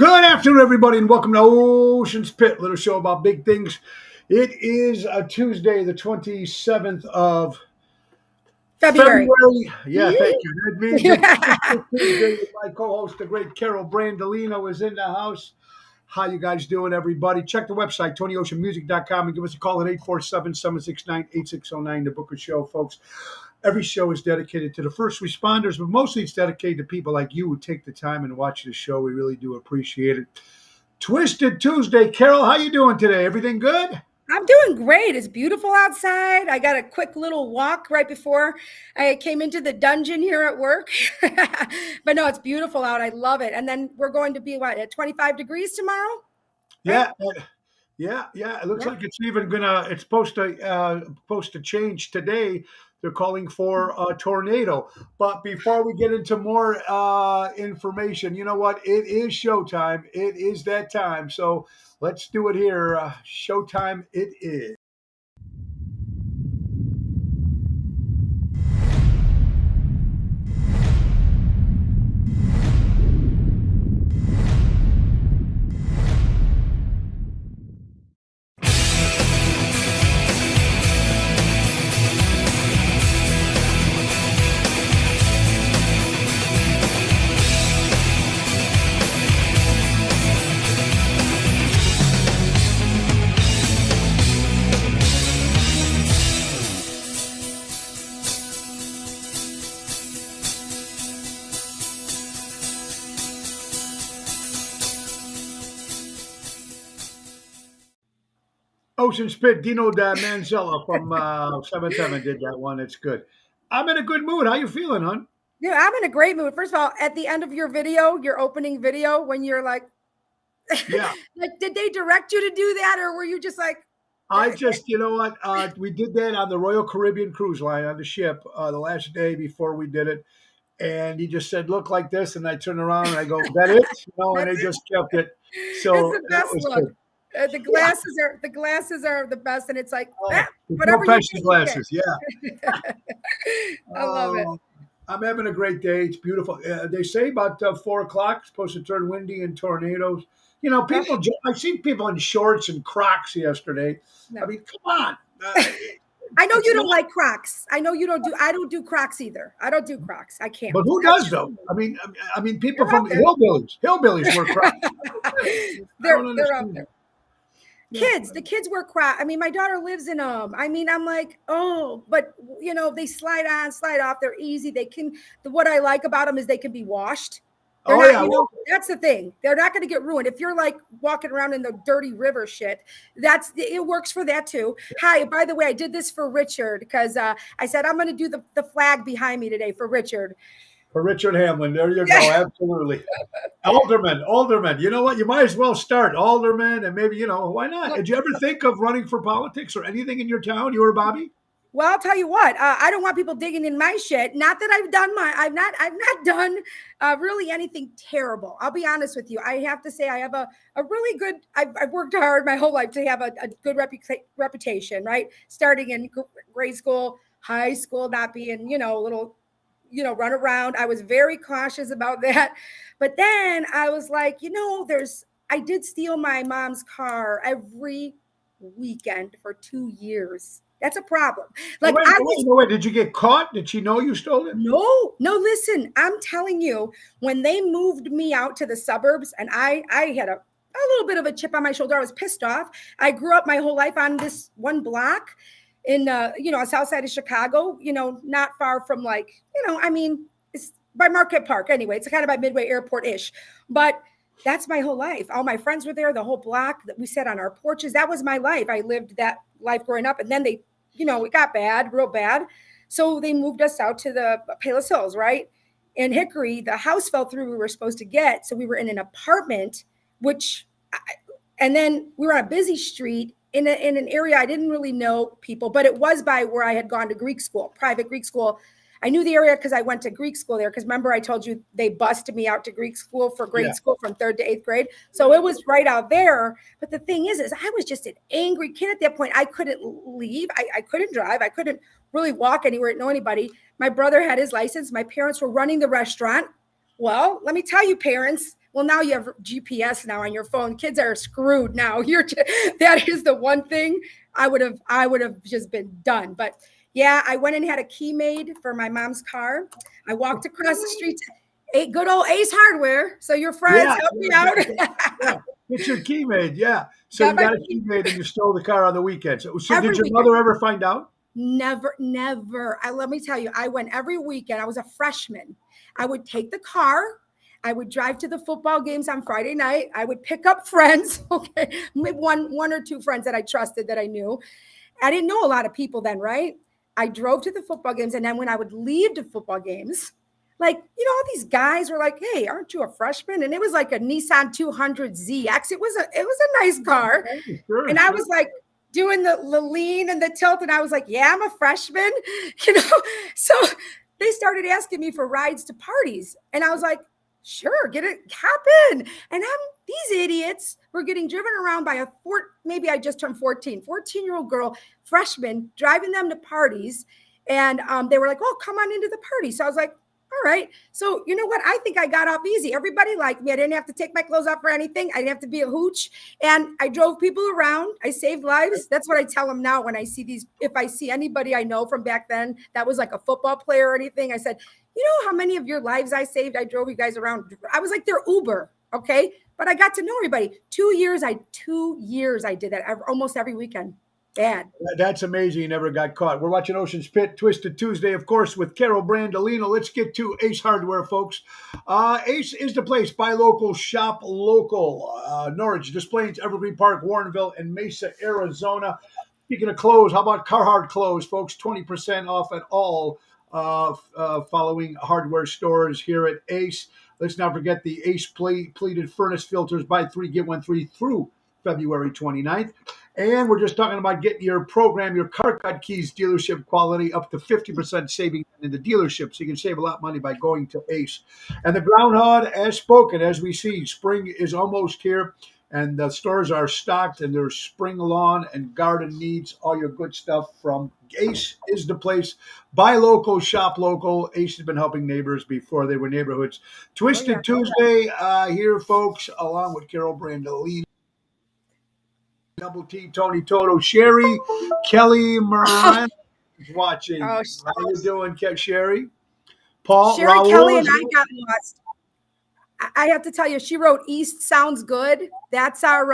Good afternoon, everybody, and welcome to Ocean's Pit, little show about big things. It is a Tuesday, the 27th of February. February. Yeah, thank you. That means it's Tuesday. My co-host, the great Carol Brandolino, is in the house. How you guys doing, everybody? Check the website, TonyOceanMusic.com, and give us a call at 847-769-8609 to book a show, folks. Every show is dedicated to the first responders, but mostly it's dedicated to people like you who take the time and watch the show. We really do appreciate it. Twisted Tuesday. Carol, how you doing today? Everything good? I'm doing great. It's beautiful outside. I got a quick little walk right before I came into the dungeon here at work. But no, it's beautiful out. I love it. And then we're going to be at 25 degrees tomorrow? Yeah. Yeah. It looks like it's even it's supposed to change today. They're calling for a tornado. But before we get into more information, you know what? It is showtime. It is that time. So let's do it here. Showtime it is. Ocean Spit, Dino da Manzella from 7th Heaven did that one. It's good. I'm in a good mood. How you feeling, hon? Yeah, I'm in a great mood. First of all, at the end of your video, your opening video, when you're like, Yeah. like, did they direct you to do that? Or were you just like, I just, you know what? We did that on the Royal Caribbean Cruise Line on the ship the last day before we did it. And he just said, look like this. And I turned around and I go, that it? And they just kept it. So it's the that best was look. good. The glasses are the best, and it's like No whatever passion glasses. Yeah. I love it. I'm having a great day. It's beautiful. They say about 4 o'clock, it's supposed to turn windy and tornadoes. You know, I've seen people in shorts and Crocs yesterday. No. I mean, come on. I know you don't like Crocs. I know you don't do. I don't do Crocs either. I don't do Crocs. I can't. But who does though? I mean, people from the hillbillies wear Crocs. They're out there. The kids wear Crocs. I mean, my daughter lives in them. I mean, I'm like, oh, but you know, they slide on, slide off. They're easy. They can. What I like about them is they can be washed. That's the thing. They're not going to get ruined. If you're like walking around in the dirty river shit, it works for that too. Hi, by the way, I did this for Richard because I said I'm going to do the flag behind me today for Richard. For Richard Hamlin. There you go. Absolutely. Alderman. You know what? You might as well start Alderman and maybe, why not? Did you ever think of running for politics or anything in your town? You or Bobby? Well, I'll tell you what. I don't want people digging in my shit. Not that I've done I've not done really anything terrible. I'll be honest with you. I have to say I have a really good. I've worked hard my whole life to have a good reputation. Right, starting in grade school, high school, not being a little run around. I was very cautious about that. But then I was like, I did steal my mom's car every weekend for 2 years. That's a problem. Like, wait, did you get caught? Did she know you stole it? No, listen, I'm telling you, when they moved me out to the suburbs and I had a little bit of a chip on my shoulder, I was pissed off. I grew up my whole life on this one block in, on south side of Chicago, not far from it's by Marquette Park. Anyway, it's kind of by Midway Airport-ish, but that's my whole life. All my friends were there, the whole block that we sat on our porches. That was my life. I lived that life growing up. And then it got bad, real bad. So they moved us out to the Palos Hills, right? In Hickory, the house fell through we were supposed to get. So we were in an apartment, and then we were on a busy street in an area I didn't really know people, but it was by where I had gone to Greek school, private Greek school. I knew the area because I went to Greek school there. Because remember, I told you they busted me out to Greek school for grade school from 3rd to 8th grade. So it was right out there. But the thing is I was just an angry kid at that point. I couldn't leave. I couldn't drive. I couldn't really walk anywhere, know anybody. My brother had his license. My parents were running the restaurant. Well, let me tell you, parents, Well, now you have GPS now on your phone. Kids are screwed now. That is the one thing I would have just been done. But yeah, I went and had a key made for my mom's car. I walked across the street to a good old Ace Hardware. So your friends help me out. Yeah. Get your key made. Yeah. So Got you my got a key key made and you stole the car on the weekend. So did every your weekend. mother ever find out? Never. Let me tell you, I went every weekend. I was a freshman. I would take the car. I would drive to the football games on Friday night. I would pick up friends. Okay. One or two friends that I trusted, that I knew. I didn't know a lot of people then, right? I drove to the football games. And then when I would leave the football games, like, all these guys were like, "Hey, aren't you a freshman?" And it was like a Nissan 200ZX. It was a nice car. Sure, and I was like doing the lean and the tilt. And I was like, "Yeah, I'm a freshman." So they started asking me for rides to parties. And I was like, "Sure, hop in." And these idiots were getting driven around by maybe I just turned 14-year-old girl, freshman, driving them to parties. And they were like, "Oh, come on into the party." So I was like, all right. So you know what? I think I got off easy. Everybody liked me. I didn't have to take my clothes off or anything. I didn't have to be a hooch. And I drove people around. I saved lives. That's what I tell them now when I see these. If I see anybody I know from back then that was like a football player or anything, I said, "You know how many of your lives I saved? I drove you guys around." I was like their Uber. Okay. But I got to know everybody. 2 years I did that almost every weekend. Bad. That's amazing. You never got caught. We're watching Ocean's Pit Twisted Tuesday, of course, with Carol Brandolino. Let's get to Ace Hardware, folks. Ace is the place. Buy local, shop local. Norwich, Des Plaines, Evergreen Park, Warrenville, and Mesa, Arizona. Speaking of clothes, how about Carhartt clothes, folks? 20% off at all following hardware stores here at Ace. Let's not forget the Ace pleated furnace filters. Buy 3, get 1 free through February 29th. And we're just talking about getting your CarCut Keys dealership quality up to 50% saving in the dealership. So you can save a lot of money by going to Ace. And the Groundhog, as spoken, as we see, spring is almost here. And the stores are stocked, and there's spring lawn and garden needs, all your good stuff from Ace is the place. Buy local, shop local. Ace has been helping neighbors before they were neighborhoods. Twisted Tuesday here, folks, along with Carol Brandolini. Double T, Tony Toto, Sherry, Kelly Moran is watching. How you doing, Sherry? Paul, Sherry, Raul, Kelly, and I got lost. I have to tell you, she wrote "East Sounds Good." That's our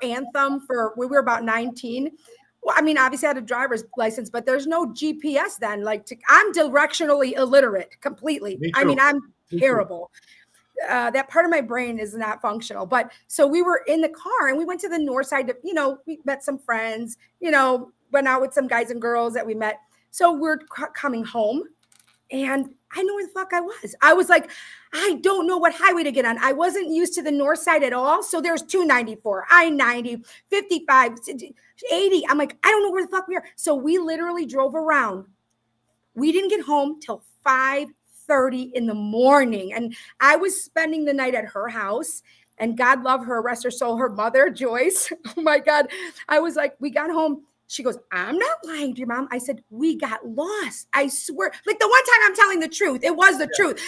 anthem for when we were about 19. Well, I mean, obviously I had a driver's license, but there's no GPS then. I'm directionally illiterate completely. I mean, I'm terrible. That part of my brain is not functional. But so we were in the car and we went to the north side we met some friends, went out with some guys and girls that we met. So we're coming home and I know where the fuck I was. I was like, I don't know what highway to get on. I wasn't used to the north side at all. So there's 294, I-90, 55, 80. I'm like, I don't know where the fuck we are. So we literally drove around. We didn't get home till 5:30 in the morning. And I was spending the night at her house, and God love her, rest her soul, her mother, Joyce. Oh my God. I was like, we got home. She goes, I'm not lying to your mom. I said, we got lost. I swear. Like the one time I'm telling the truth, it was the truth.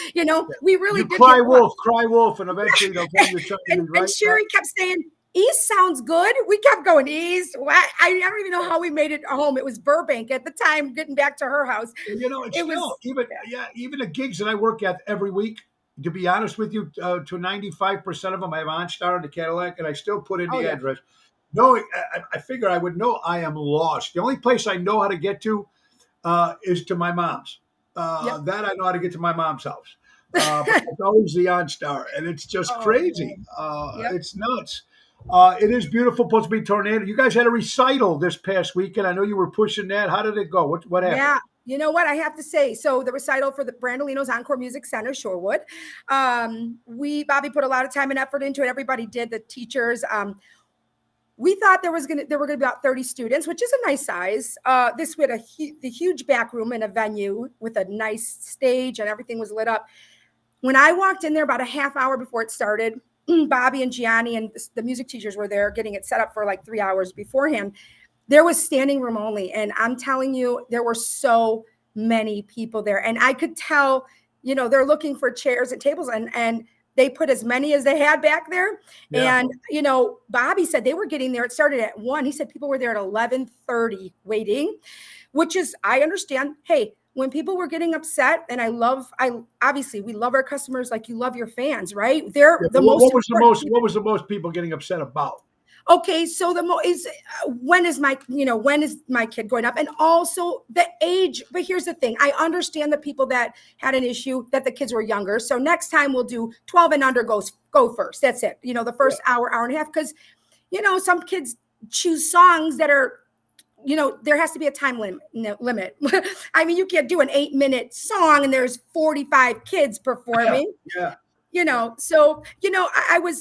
We really did. Cry wolf. And eventually they'll tell you and Sherry kept saying, East sounds good. We kept going east. I don't even know how we made it home. It was Burbank at the time, getting back to her house. Even the gigs that I work at every week, to be honest with you, to 95% of them, I have OnStar and the Cadillac, and I still put in the address. No, I figure I would know I am lost. The only place I know how to get to is to my mom's. That I know how to get to my mom's house. But it's always the OnStar, and it's just crazy. It's nuts. It is beautiful, supposed to be tornado. You guys had a recital this past weekend. I know you were pushing that. How did it go? What happened? Yeah. You know what I have to say? So the recital for the Brandolino's Encore Music Center, Shorewood. Bobby put a lot of time and effort into it. Everybody did, the teachers. We thought there were going to be about 30 students, which is a nice size. We had the huge back room in a venue with a nice stage and everything was lit up. When I walked in there about a half hour before it started, Bobby and Gianni and the music teachers were there getting it set up for like 3 hours beforehand. There was standing room only. And I'm telling you, there were so many people there. And I could tell, they're looking for chairs and tables. And they put as many as they had back there. Yeah. And, Bobby said they were getting there. It started at 1. He said people were there at 11:30 waiting, which is, I understand. Hey, when people were getting upset, and obviously we love our customers like you love your fans, right? They're Yeah, the what, most what was the important. most? What was the most people getting upset about? Okay, so when is my kid going up, and also the age. But here's the thing: I understand the people that had an issue that the kids were younger. So next time we'll do 12 and under go first. That's it. The first hour and a half, because some kids choose songs that are. There has to be a time limit. I mean, you can't do an 8-minute song and there's 45 kids performing. Yeah. So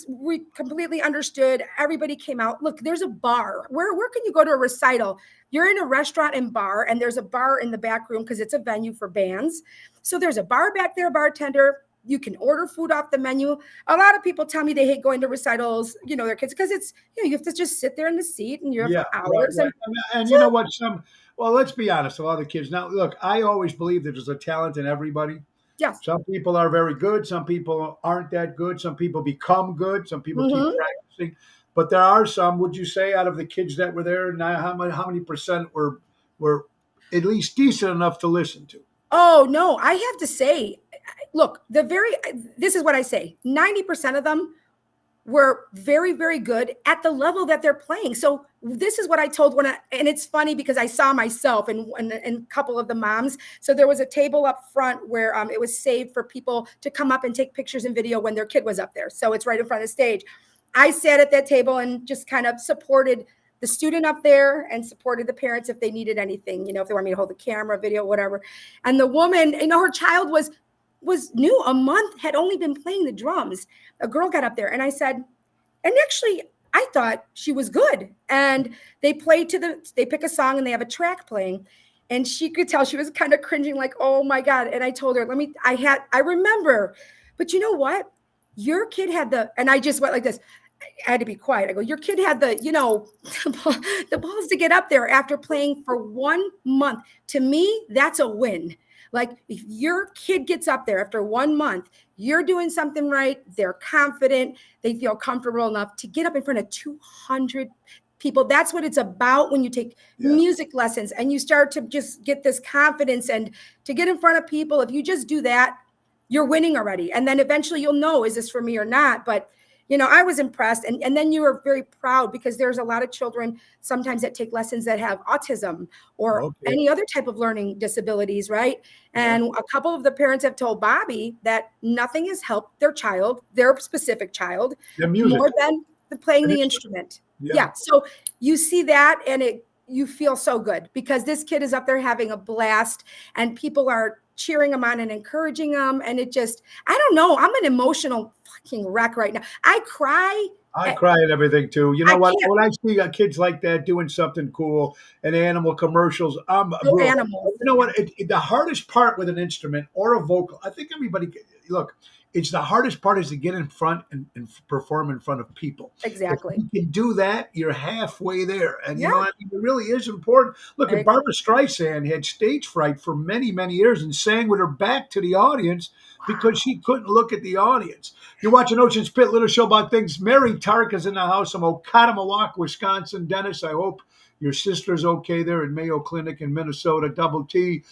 we completely understood. Everybody came out. Look, there's a bar. Where can you go to a recital? You're in a restaurant and bar, and there's a bar in the back room because it's a venue for bands. So there's a bar back there, bartender. You can order food off the menu. A lot of people tell me they hate going to recitals, their kids, because it's, you have to just sit there in the seat and you're for hours. Right. And you know what? Well, let's be honest, a lot of the kids. Now, look, I always believe that there's a talent in everybody. Yes. Some people are very good. Some people aren't that good. Some people become good. Some people keep practicing. But there are some, would you say, out of the kids that were there, now how many percent were at least decent enough to listen to? Oh, no, I have to say, look, this is what I say. 90% of them were very, very good at the level that they're playing. So this is what I told and it's funny because I saw myself and a couple of the moms. So there was a table up front where it was saved for people to come up and take pictures and video when their kid was up there. So it's right in front of the stage. I sat at that table and just kind of supported the student up there and supported the parents if they needed anything, if they want me to hold the camera, video, whatever. And the woman, her child was new, a month, had only been playing the drums. A girl got up there and I said, and actually I thought she was good. And they pick a song and they have a track playing. And she could tell she was kind of cringing, like, oh my God. And I told her, I remember, but you know what? Your kid had and I just went like this. I had to be quiet. I go, your kid had the balls to get up there after playing for 1 month. To me, that's a win. Like, if your kid gets up there after 1 month, you're doing something right. They're confident. They feel comfortable enough to get up in front of 200 people. That's what it's about when you take music lessons and you start to just get this confidence and to get in front of people. If you just do that, you're winning already. And then eventually you'll know, is this for me or not? But I was impressed. And then you were very proud because there's a lot of children sometimes that take lessons that have autism or any other type of learning disabilities, right? And a couple of the parents have told Bobby that nothing has helped their specific child, more than playing the instrument. Yeah. So you see that and you feel so good because this kid is up there having a blast and people are cheering him on and encouraging him. And I don't know, I'm an emotional fucking wreck right now. I cry at everything too. You know what? When I see kids like that doing something cool and animal commercials, animals. You know what? The hardest part with an instrument or a vocal, I think look, it's the hardest part is to get in front and perform in front of people. Exactly. If you can do that, you're halfway there. And it really is important. Look, Barbra Streisand had stage fright for many, many years and sang with her back to the audience because she couldn't look at the audience. You're watching Ocean's Pit, Little Show About Things. Mary Tark is in the house from Oconomowoc, Wisconsin. Dennis, I hope your sister's okay there in Mayo Clinic in Minnesota. Double T.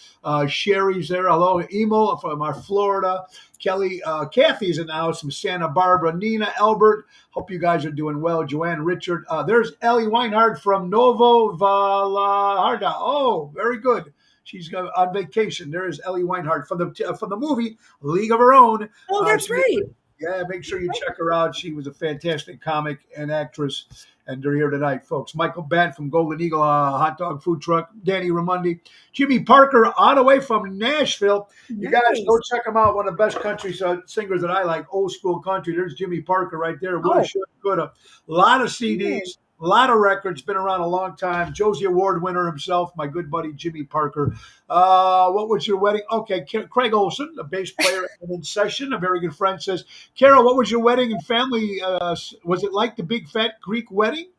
Sherry's there. Hello. Emo from our Florida. Kelly, Kathy's in the house from Santa Barbara. Nina, Albert. Hope you guys are doing well. Joanne, Richard. There's Ellie Weinhardt from Novo Vallarta. Oh, very good. She's on vacation. There is Ellie Weinhardt from the movie League of Her Own. Oh, that's right. Yeah, make sure you check her out. She was a fantastic comic and actress. And they're here tonight, folks. Michael Bant from Golden Eagle hot dog food truck. Danny Ramundi. Jimmy Parker all the way from Nashville. You guys go check him out. One of the best country singers that I like. Old school country. There's Jimmy Parker right there. Woulda, shoulda, coulda. A lot of CDs. A lot of records, been around a long time. Josie Award winner himself, my good buddy Jimmy Parker. What was your wedding? Okay, Craig Olson, a bass player in session, a very good friend, says, Carol, what was your wedding and family? Was it like the big fat Greek wedding?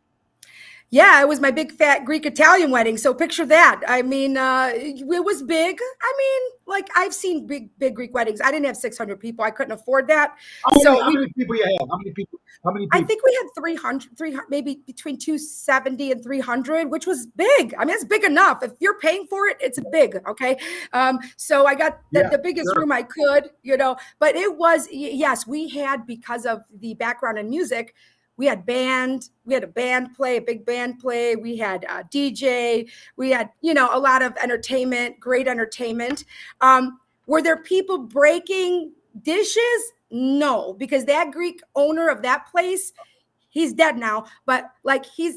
Yeah, it was my big fat Greek Italian wedding. So picture that. I mean, it was big. I mean, like I've seen big Greek weddings. I didn't have 600 people. I couldn't afford that. So How many people you have? How many people? How many I people? think we had 300, maybe between 270 and 300, which was big. I mean, it's big enough. If you're paying for it, it's big. Okay. So I got Yeah, the biggest sure. room I could, but it was, yes, we had, because of the background in music, we had a band play, a big band play. We had a DJ, we had, a lot of entertainment, great entertainment. Were there people breaking dishes? No, because that Greek owner of that place, he's dead now, but like he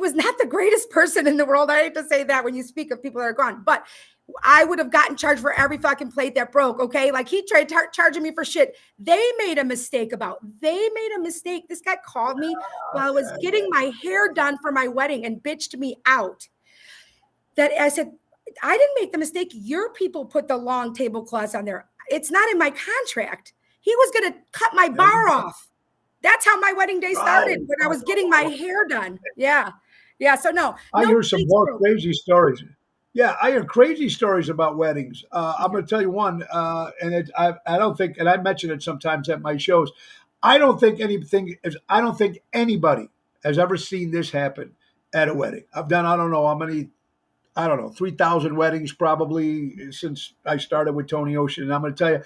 was not the greatest person in the world. I hate to say that when you speak of people that are gone, but I would have gotten charged for every fucking plate that broke. Okay. Like he tried charging me for shit. They made a mistake. This guy called me while I was getting my hair done for my wedding and bitched me out. That I said, I didn't make the mistake. Your people put the long tablecloths on there. It's not in my contract. He was going to cut my bar off. That's how my wedding day started, when I was getting my hair done. Yeah. Yeah. So no. I hear some more crazy stories. Yeah, I hear crazy stories about weddings. I'm going to tell you one, and I don't think, and I mention it sometimes at my shows. I don't think anybody has ever seen this happen at a wedding. I've done, I don't know how many, 3,000 weddings probably since I started with Tony Ocean. And I'm going to tell you,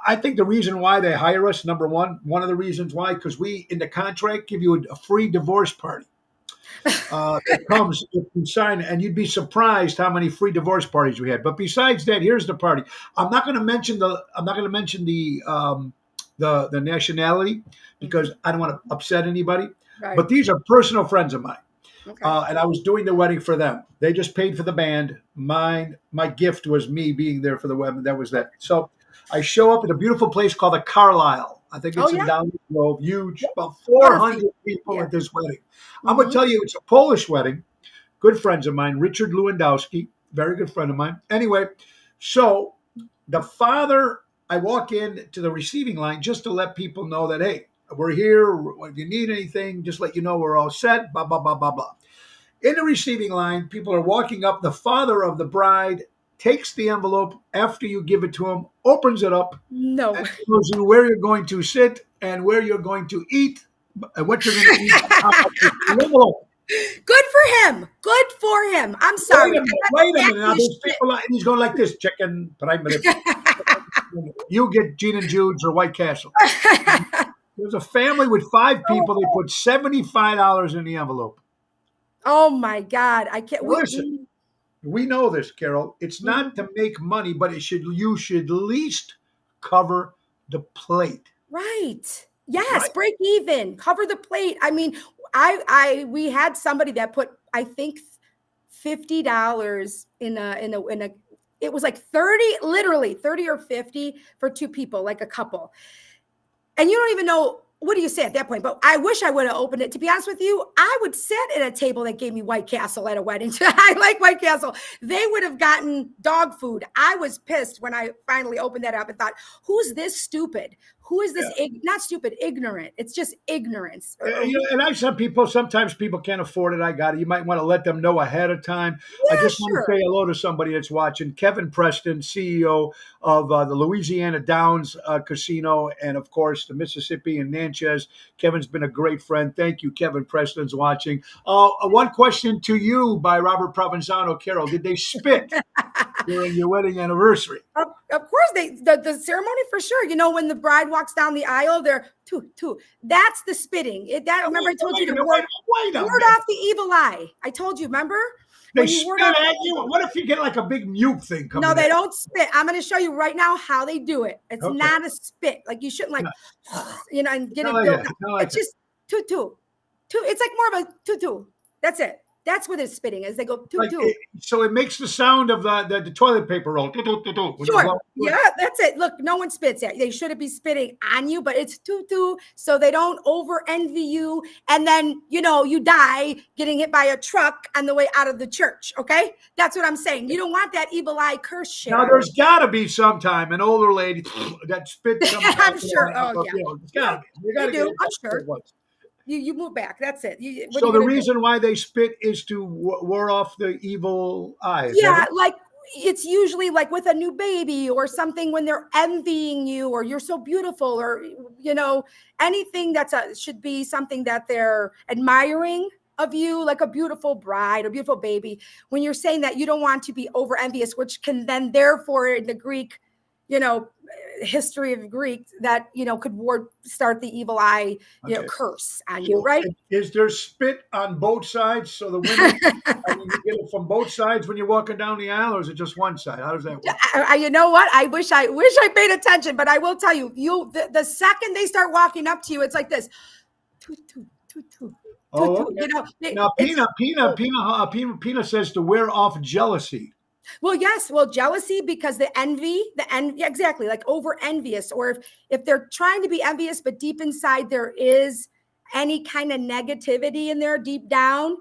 I think the reason why they hire us, number one of the reasons why, because we in the contract give you a free divorce party. It comes if you sign, and you'd be surprised how many free divorce parties we had. But besides that, here's the party. I'm not going to mention the nationality because I don't want to upset anybody. Right. But these are personal friends of mine. Okay. And I was doing the wedding for them. They just paid for the band. My gift was me being there for the wedding. That was that. So I show up at a beautiful place called the Carlisle. I think it's in Downey Grove. Huge, about 400 people at this wedding. I'm going to tell you, it's a Polish wedding. Good friends of mine, Richard Lewandowski, very good friend of mine. Anyway, so the father, I walk in to the receiving line just to let people know that, hey, we're here. If you need anything, just let you know we're all set, blah, blah, blah, blah, blah. In the receiving line, people are walking up. The father of the bride takes the envelope after you give it to him, opens it up, and tells you where you're going to sit and where you're going to eat and what you're going to eat. Good for him. Good for him. I'm sorry. Wait a minute. Now, there's people, and he's going like this, chicken, you get Gene and Jude's or White Castle. There's a family with 5 people. They put $75 in the envelope. Oh my God. I can't listen. We know this, Carol. It's not to make money, but you should at least cover the plate. Right. Yes. Right. Break even. Cover the plate. I mean, we had somebody that put, I think, $50 in a. It was like 30, literally 30 or 50 for 2 people, like a couple. And you don't even know, what do you say at that point? But I wish I would have opened it. To be honest with you, I would sit at a table that gave me White Castle at a wedding. I like White Castle. They would have gotten dog food. I was pissed when I finally opened that up and thought, who's this stupid? Who is this? Not stupid, ignorant. It's just ignorance. And sometimes people can't afford it. I got it. You might want to let them know ahead of time. Yeah, I just want to say hello to somebody that's watching. Kevin Preston, CEO of the Louisiana Downs Casino, and of course the Mississippi and Natchez. Kevin's been a great friend. Thank you, Kevin Preston's watching. One question to you by Robert Provenzano. Carol, did they spit during your wedding anniversary? Of course, the ceremony for sure. You know, when the bride walks down the aisle, they're two. That's the spitting. Remember, I told you to ward off the evil eye. I told you, remember? They spit at you. What if you get like a big mute thing coming? No, they don't spit. I'm going to show you right now how they do it. It's not a spit. Like you shouldn't and get it built up. It's just two. It's like more of a two. That's it. That's what it's spitting as they go two. So it makes the sound of the toilet paper roll. Sure. Yeah, that's it. Look, no one spits at you. They shouldn't be spitting on you, but it's two, so they don't over envy you. And then, you die getting hit by a truck on the way out of the church. Okay? That's what I'm saying. You don't want that evil eye curse shit. Now, there's got to be sometime an older lady that spits. I'm sure. Oh, yeah. It's got to be. You got to do. I'm sure. You move back. That's it. What are So you the gonna do? reason why they spit is to ward off the evil eye. Is that Yeah, it? like it's usually like with a new baby or something when they're envying you or you're so beautiful or anything should be something that they're admiring of you, like a beautiful bride or beautiful baby. When you're saying that, you don't want to be over envious, which can then therefore in the Greek, you know, history of Greek that could start the evil eye, Okay. curse on you, So right? is there spit on both sides? So the women, I mean, you get it from both sides when you're walking down the aisle, or is it just one side? How does that work? You know what? I wish I paid attention, but I will tell you, the second they start walking up to you, it's like this, toot, toot, toot, toot, toot, Oh, toot. okay. Now, It's Pina says to wear off jealousy. well, yes, well, jealousy because the envy, yeah, exactly, like over envious, or if they're trying to be envious, but deep inside there is any kind of negativity in there deep down,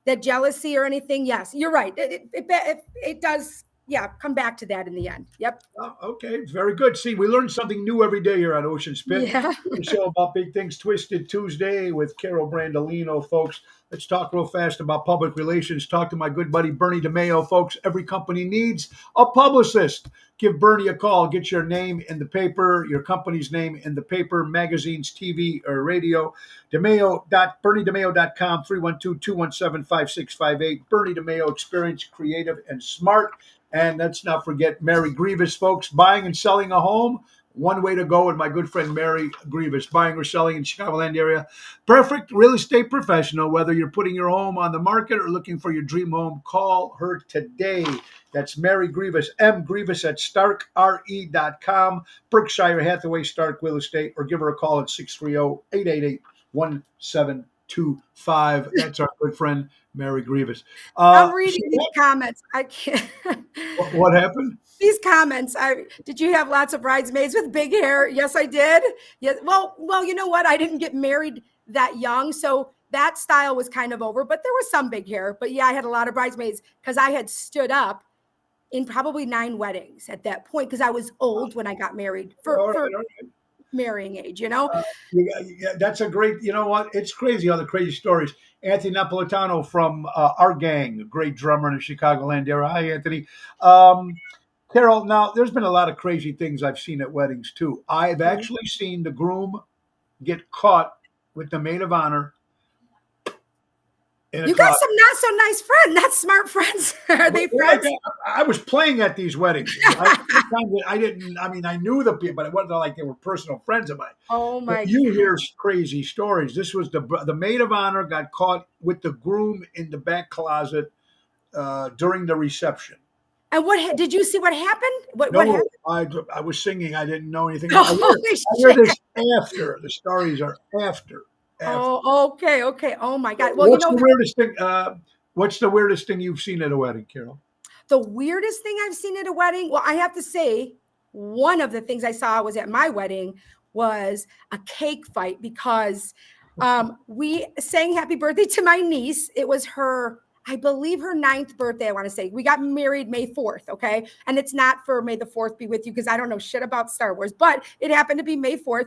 that jealousy or anything. Yes, you're right. It does. Yeah, come back to that in the end. Yep. Oh, okay, very good. See, we learn something new every day here on Ocean Spit. Yeah. The show about big things, Twisted Tuesday with Carol Brandolino, folks. Let's talk real fast about public relations. Talk to my good buddy Bernie DeMeo, folks. Every company needs a publicist. Give Bernie a call. Get your name in the paper, your company's name in the paper, magazines, TV, or radio. BernieDeMeo.com, 312-217-5658. Bernie DeMeo, experienced, creative, and smart. And let's not forget Mary Grievous, folks. Buying and selling a home, one way to go with my good friend Mary Grievous. Buying or selling in Chicagoland area. Perfect real estate professional. Whether you're putting your home on the market or looking for your dream home, call her today. That's Mary Grievous, Grievous at starkre.com, Berkshire Hathaway Stark Real Estate, or give her a call at 630-888-1725. That's our good friend Mary Grievous. I'm reading these comments. I can't. What happened? These comments. Did you have lots of bridesmaids with big hair? Yes, I did. Yes. Well, you know what? I didn't get married that young, so that style was kind of over. But there was some big hair. But yeah, I had a lot of bridesmaids because I had stood up in probably 9 weddings at that point because I was old when I got married for marrying age. Yeah, that's a great. You know what? It's crazy all the crazy stories. Anthony Napolitano from our gang, a great drummer in the Chicagoland area. Hi, Anthony. Carol, now there's been a lot of crazy things I've seen at weddings too. I've actually seen the groom get caught with the maid of honor. You got some not so nice friends, not smart friends. Are they friends? I was playing at these weddings. I didn't. I mean, I knew the people, but it wasn't like they were personal friends of mine. Oh my! But you hear crazy stories. This was the maid of honor got caught with the groom in the back closet during the reception. And what did you see? What happened? What happened? I was singing. I didn't know anything. Oh, I hear this after. The stories are after. Oh, okay. Oh my God. Well, what's the weirdest thing? What's the weirdest thing you've seen at a wedding, Carol? The weirdest thing I've seen at a wedding? Well, I have to say, one of the things I saw was at my wedding was a cake fight because we sang happy birthday to my niece. It was her, I believe her 9th birthday, I want to say. We got married May 4th, okay? And it's not for May the 4th be with you because I don't know shit about Star Wars, but it happened to be May 4th.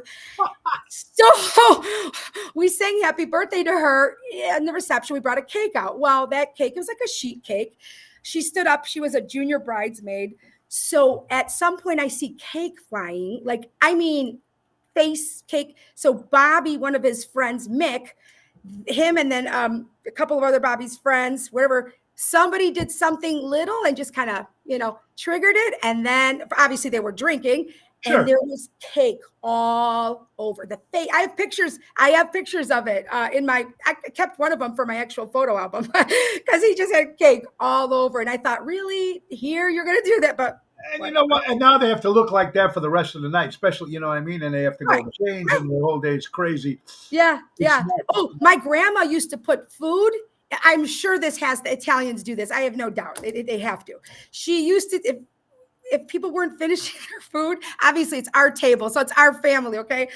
So we sang happy birthday to her in the reception. We brought a cake out. Well, that cake, it was like a sheet cake. She stood up. She was a junior bridesmaid. So at some point I see cake flying, like, I mean, face cake. So Bobby, one of his friends, Mick, him and then a couple of other Bobby's friends, whatever, somebody did something little and just kind of, triggered it. And then obviously they were drinking and there was cake all over the face. I have pictures of it I kept one of them for my actual photo album because he just had cake all over. And I thought, really, here you're going to do that? But and you know what? And now they have to look like that for the rest of the night, especially, you know what I mean? And they have to go change and the whole day is crazy. Yeah. Oh, my grandma used to put food. I'm sure the Italians do this. I have no doubt. They have to. She used to, if people weren't finishing their food, obviously it's our table, so it's our family, okay?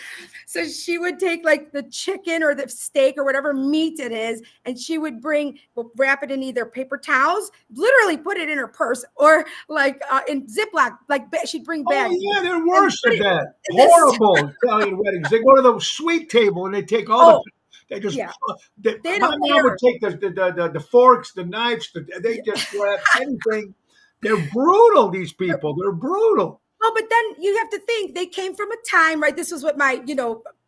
So she would take like the chicken or the steak or whatever meat it is, and she would wrap it in either paper towels, literally put it in her purse, or like in Ziploc, like she'd bring bags. Oh yeah, they're worse than that. Horrible Italian weddings. They go to the sweet table and they take all They just Yeah. they, They my don't mom would care. take the forks, the knives, they Yeah. just grab anything. They're brutal. These people. They're brutal. Well, but then you have to think they came from a time, right? This is what my,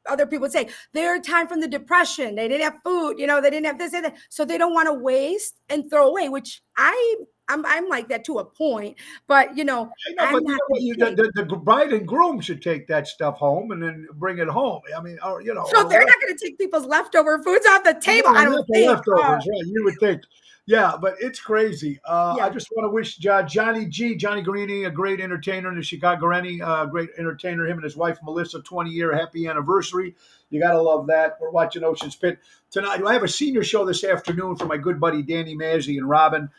other people would say. They're a time from the Depression. They didn't have food, they didn't have this and that. So they don't want to waste and throw away, which I'm like that to a point. But I know, I'm but you not know the what? king. The bride and groom should take that stuff home and then bring it home. I mean, or So or they're what? not going to take people's leftover foods off the table. No, I not don't the think. leftovers, right? You would think. Yeah, but it's crazy. I Yeah. just want to wish Johnny Guarini, a great entertainer in the Chicago Guarini, great entertainer, him and his wife Melissa, 20-year happy anniversary. You got to love that. We're watching Ocean's Pit tonight. I have a senior show this afternoon for my good buddy Danny Mazzi and Robin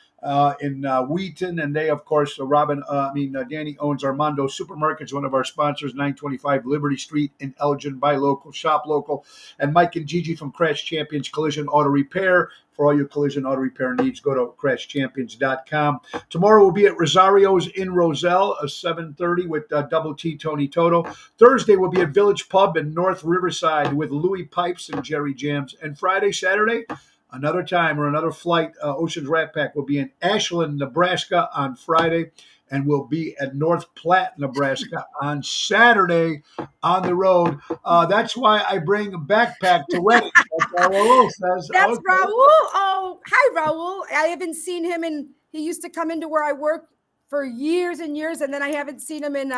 in Wheaton, and they, of course, Danny owns Armando Supermarkets, one of our sponsors, 925 Liberty Street in Elgin. Buy local, shop local, and Mike and Gigi from Crash Champions Collision Auto Repair. For all your collision auto repair needs, go to crashchampions.com. Tomorrow we'll be at Rosario's in Roselle, 7:30 with Double T Tony Toto. Thursday we'll be at Village Pub in North Riverside with Louis Pipes and Jerry Jams. And Friday, Saturday, another time or another flight, Ocean's Rat Pack will be in Ashland, Nebraska on Friday, and we'll be at North Platte, Nebraska on Saturday on the road. That's why I bring a backpack to weddings. That's what Raul says. That's Okay. Raul. Oh, hi, Raul. I haven't seen him he used to come into where I work for years and years. And then I haven't seen him in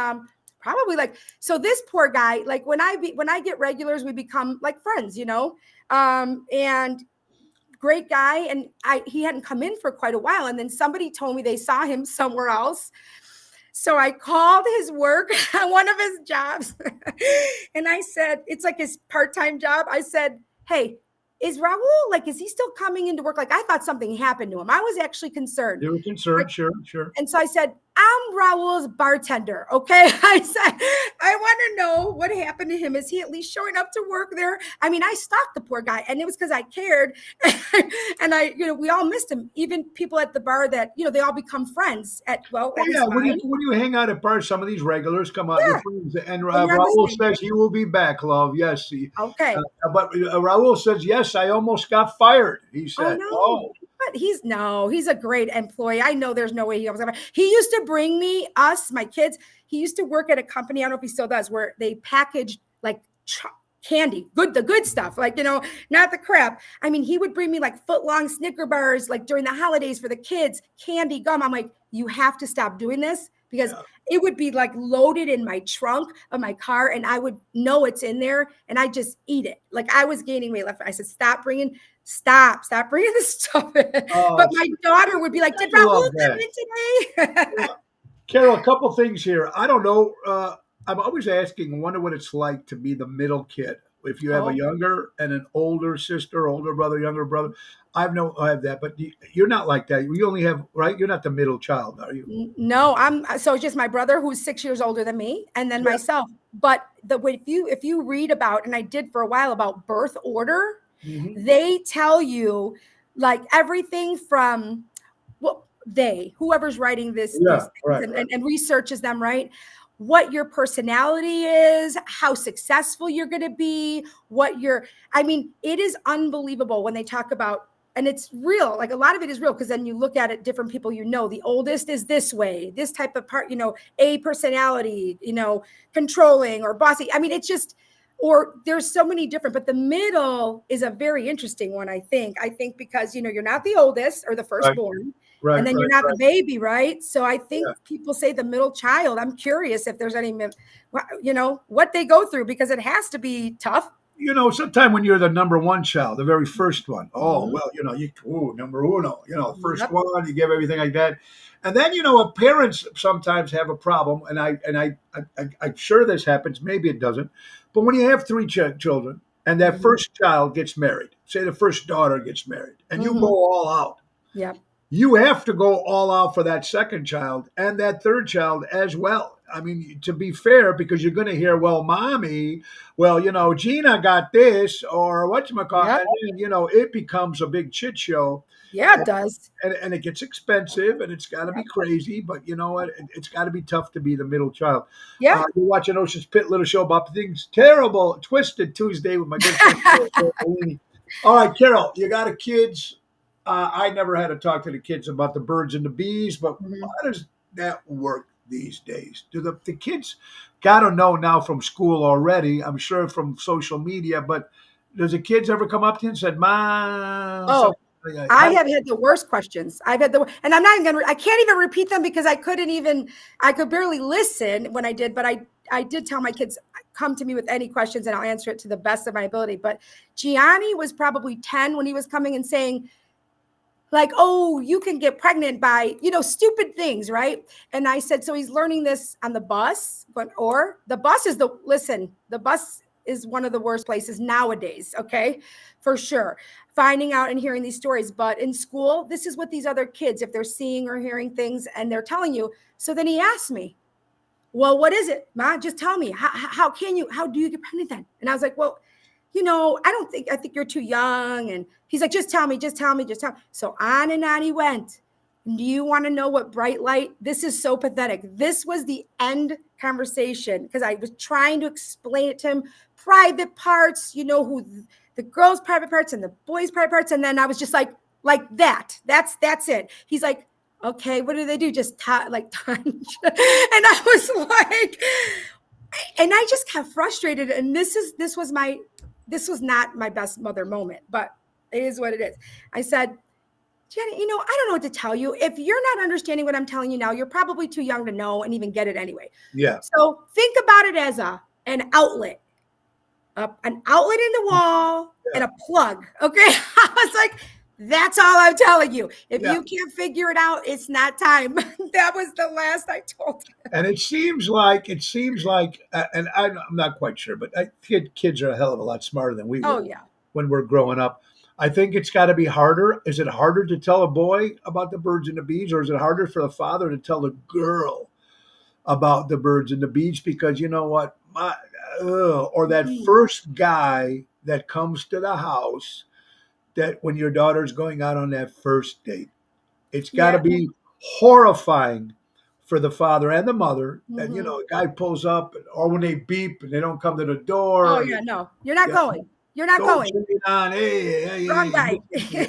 probably so this poor guy, like when I get regulars, we become like friends, and great guy. And he hadn't come in for quite a while. And then somebody told me they saw him somewhere else. So I called his work on one of his jobs. And I said, it's like his part-time job. I said, hey, is Raul, is he still coming into work? I thought something happened to him. I was actually concerned. You were concerned, sure. And so I said, I'm Raul's bartender. Okay. I said, I want to know what happened to him. Is he at least showing up to work there? I mean, I stalked the poor guy, and it was because I cared. And we all missed him. Even people at the bar that, they all become friends when you hang out at bars, some of these regulars come out, your friends. And When you're Raul listening. says he will be back, love. Yes. Okay. But Raul says, yes, I almost got fired. He said, no. But he's a great employee. I know there's no way he used to bring my kids. He used to work at a company, I don't know if he still does, where they packaged candy, the good stuff, not the crap. I mean, he would bring me foot-long Snicker bars, during the holidays for the kids, candy, gum. I'm like, you have to stop doing this, because it would be loaded in my trunk of my car, and I would know it's in there, and I just eat it. I was gaining weight left. I said, stop bringing this stuff in. But my daughter would be like, did Raul come in today? Carol, a couple things here. I don't know. I'm always asking, I wonder what it's like to be the middle kid. If you have a younger and an older sister, older brother, younger brother. I have that, but you're not like that. You only have, right? You're not the middle child, are you? No, so it's just my brother, who's 6 years older than me, and then myself. But if you read about, and I did for a while, about birth order, they tell you everything from whoever's writing these things and researches them, right? What your personality is, how successful you're going to be, it is unbelievable when they talk about, and it's real. A lot of it is real, because then you look at it, different people, the oldest is this way, this type of part, A personality, controlling or bossy. I mean, it's just, or there's so many different, but the middle is a very interesting one, I think. Because, you're not the oldest or the firstborn. Right, and then you're not the baby, right? So I think people say the middle child. I'm curious if there's any, what they go through, because it has to be tough. Sometime when you're the number one child, the very first one. Oh, well, number uno, first one, you give everything like that. And then, parents sometimes have a problem. And I'm sure this happens. Maybe it doesn't. But when you have three children and that first child gets married, say the first daughter gets married, and you go all out. Yeah. You have to go all out for that second child and that third child as well. I mean, to be fair, because you're going to hear, well, mommy, Gina got this, or whatchamacallit, and then, it becomes a big shit show. Yeah, it does. And it gets expensive, and it's got to be crazy, but you know what? It's got to be tough to be the middle child. Yeah. You're watching Ocean's Pit, little show about things terrible, Twisted Tuesday with my good friend. All right, Carol, you got a kids. I never had to talk to the kids about the birds and the bees, but Mhm. how does that work these days? Do the kids got to know now from school already? I'm sure from social media, but does the kids ever come up to you and said, "Mom"? Oh, Something like, I how, have had the worst questions. I've had and I'm not even gonna, I can't even repeat them because I could barely listen when I did, but I did tell my kids, come to me with any questions and I'll answer it to the best of my ability. But Gianni was probably 10 when he was coming and saying, like, oh, you can get pregnant by, stupid things, right? And I said, so he's learning this on the bus, or the bus is the bus is one of the worst places nowadays, okay? For sure. Finding out and hearing these stories. But in school, this is what these other kids, if they're seeing or hearing things and they're telling you. So then he asked me, well, what is it, Ma? Just tell me. How do you get pregnant then? And I was like, well, I think you're too young. And he's like, just tell me, just tell me, just tell me. So on and on he went. Do you want to know what bright light? This is so pathetic. This was the end conversation because I was trying to explain it to him, private parts, who the girls' private parts and the boys' private parts. And then I was just like that. That's it. He's like, okay, what do they do? Just like touch. And I was like, and I just got frustrated. And this was not my best mother moment, but it is what it is. I said, Jenny, I don't know what to tell you. If you're not understanding what I'm telling you now, you're probably too young to know and even get it anyway. yeah, So think about it as an outlet, an outlet in the wall yeah, and a plug. Okay. I was like, that's all I'm telling you. If yeah. you can't figure it out, it's not time. That was the last I told him. And it seems like, and I'm not quite sure, but I think kids are a hell of a lot smarter than we Oh, were yeah. when we're growing up. I think it's got to be harder. Is it harder to tell a boy about the birds and the bees, or is it harder for the father to tell the girl about the birds and the bees? Because you know what, or that Mhm. first guy that comes to the house, that when your daughter's going out on that first date, it's got to Yeah. be horrifying for the father and the mother that Mhm. a guy pulls up, or when they beep and they don't come to the Oh, door. yeah, no. You're not Yeah, going. You're not go going. check it on. Hey, Wrong hey, guy. yeah.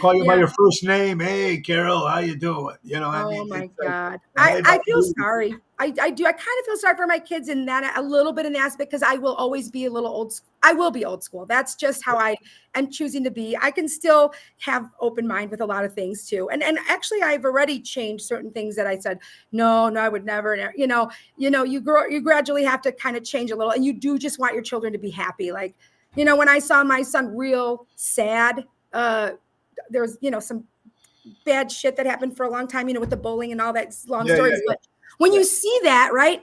Call you by Yeah. your first name. Hey, Carol, how you doing? I Oh mean, my it's like, God. hey, I feel buddy. sorry. I do. I kind of feel sorry for my kids in that a little bit in the aspect because I will always be a little I will be old school. That's just how I am choosing to be. I can still have open mind with a lot of things too. And actually I've already changed certain things that I said, no, I would never, you gradually have to kind of change a little and you do just want your children to be happy. Like, when I saw my son real sad, there's, some bad shit that happened for a long time, with the bullying and all that long Yeah, yeah, stories. But when yeah, you see that, right,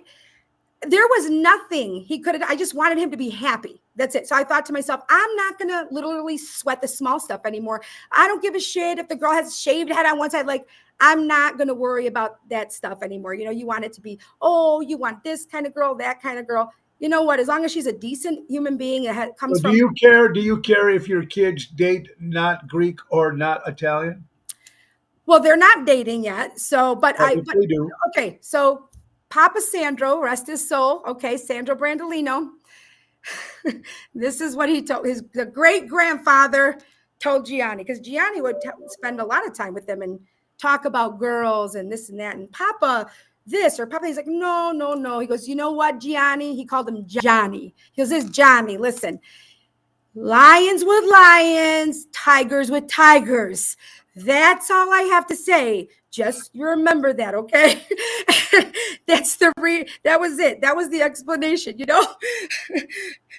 there was nothing he could have. I just wanted him to be happy. That's it. So I thought to myself, I'm not going to literally sweat the small stuff anymore. I don't give a shit if the girl has a shaved head on one side. Like, I'm not going to worry about that stuff anymore. You want it to be, oh, you want this kind of girl, that kind of girl. You know what? As long as she's a decent human being that So comes do from, you care? Do you care if your kids date not Greek or not Italian? well, they're not dating yet. So, But if they do, okay. So Papa Sandro, rest his soul. Okay. Sandro Brandolino. This is what he told the great grandfather told Gianni, because Gianni would spend a lot of time with them and talk about girls and this and that. And Papa, this or Papa, he's like, no, no, no. He goes, you know what, Gianni? He called him Johnny. He goes, this Johnny, listen, lions with lions, tigers with tigers. That's all I have to say. Just remember that, okay? That was it. That was the explanation.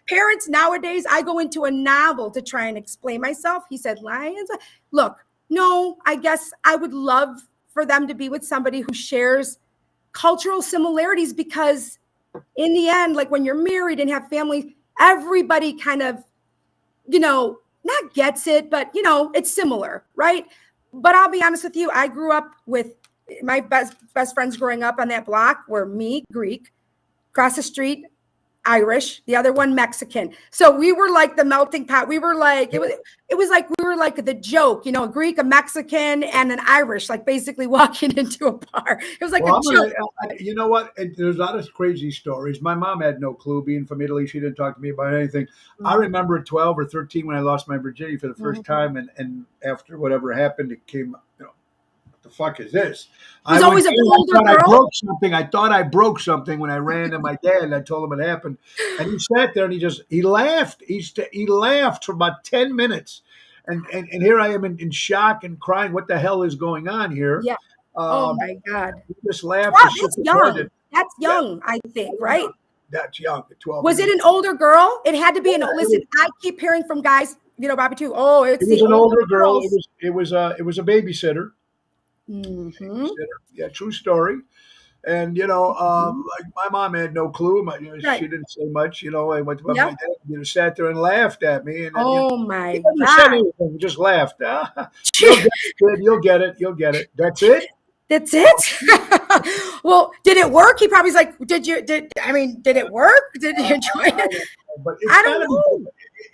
Parents nowadays, I go into a novel to try and explain myself. He said, lions. Look, no, I guess I would love for them to be with somebody who shares cultural similarities because in the end, like when you're married and have family, everybody kind of not gets it, but it's similar, right? But I'll be honest with you, I grew up with my best friends growing up on that block were me, Greek, across the street, Irish, the other one Mexican. So we were like the melting pot. We were like it was like we were like the joke, a Greek, a Mexican, and an Irish, like basically walking into a bar. It was like Well, a joke. you know what? There's a lot of crazy stories. My mom had no clue. Being from Italy, she didn't talk to me about anything. I remember at 12 or 13 when I lost my virginity for the first time, and after whatever happened, it came. The fuck is this? It was always a older girl. I broke something. I thought I broke something when I ran to my dad and I told him it happened. And he sat there and he laughed. He laughed for about 10 minutes. And here I am in shock and crying. What the hell is going on here? Yeah. Oh my God. He just laughed. Wow, that's young. That's young, I think, right? That's young. 12. Was it an older girl? It had to be listen, I keep hearing from guys, Bobby too. Oh, it was an older girl. It was a babysitter. Mm-hmm. Yeah, true story. And like my mom had no clue. She didn't say much. I went to my dad. Sat there and laughed at me. And my God! Said anything, just laughed. You'll get it. You'll get it. That's it. That's it. Well, did it work? He probably's like, did it work? Did you enjoy it? But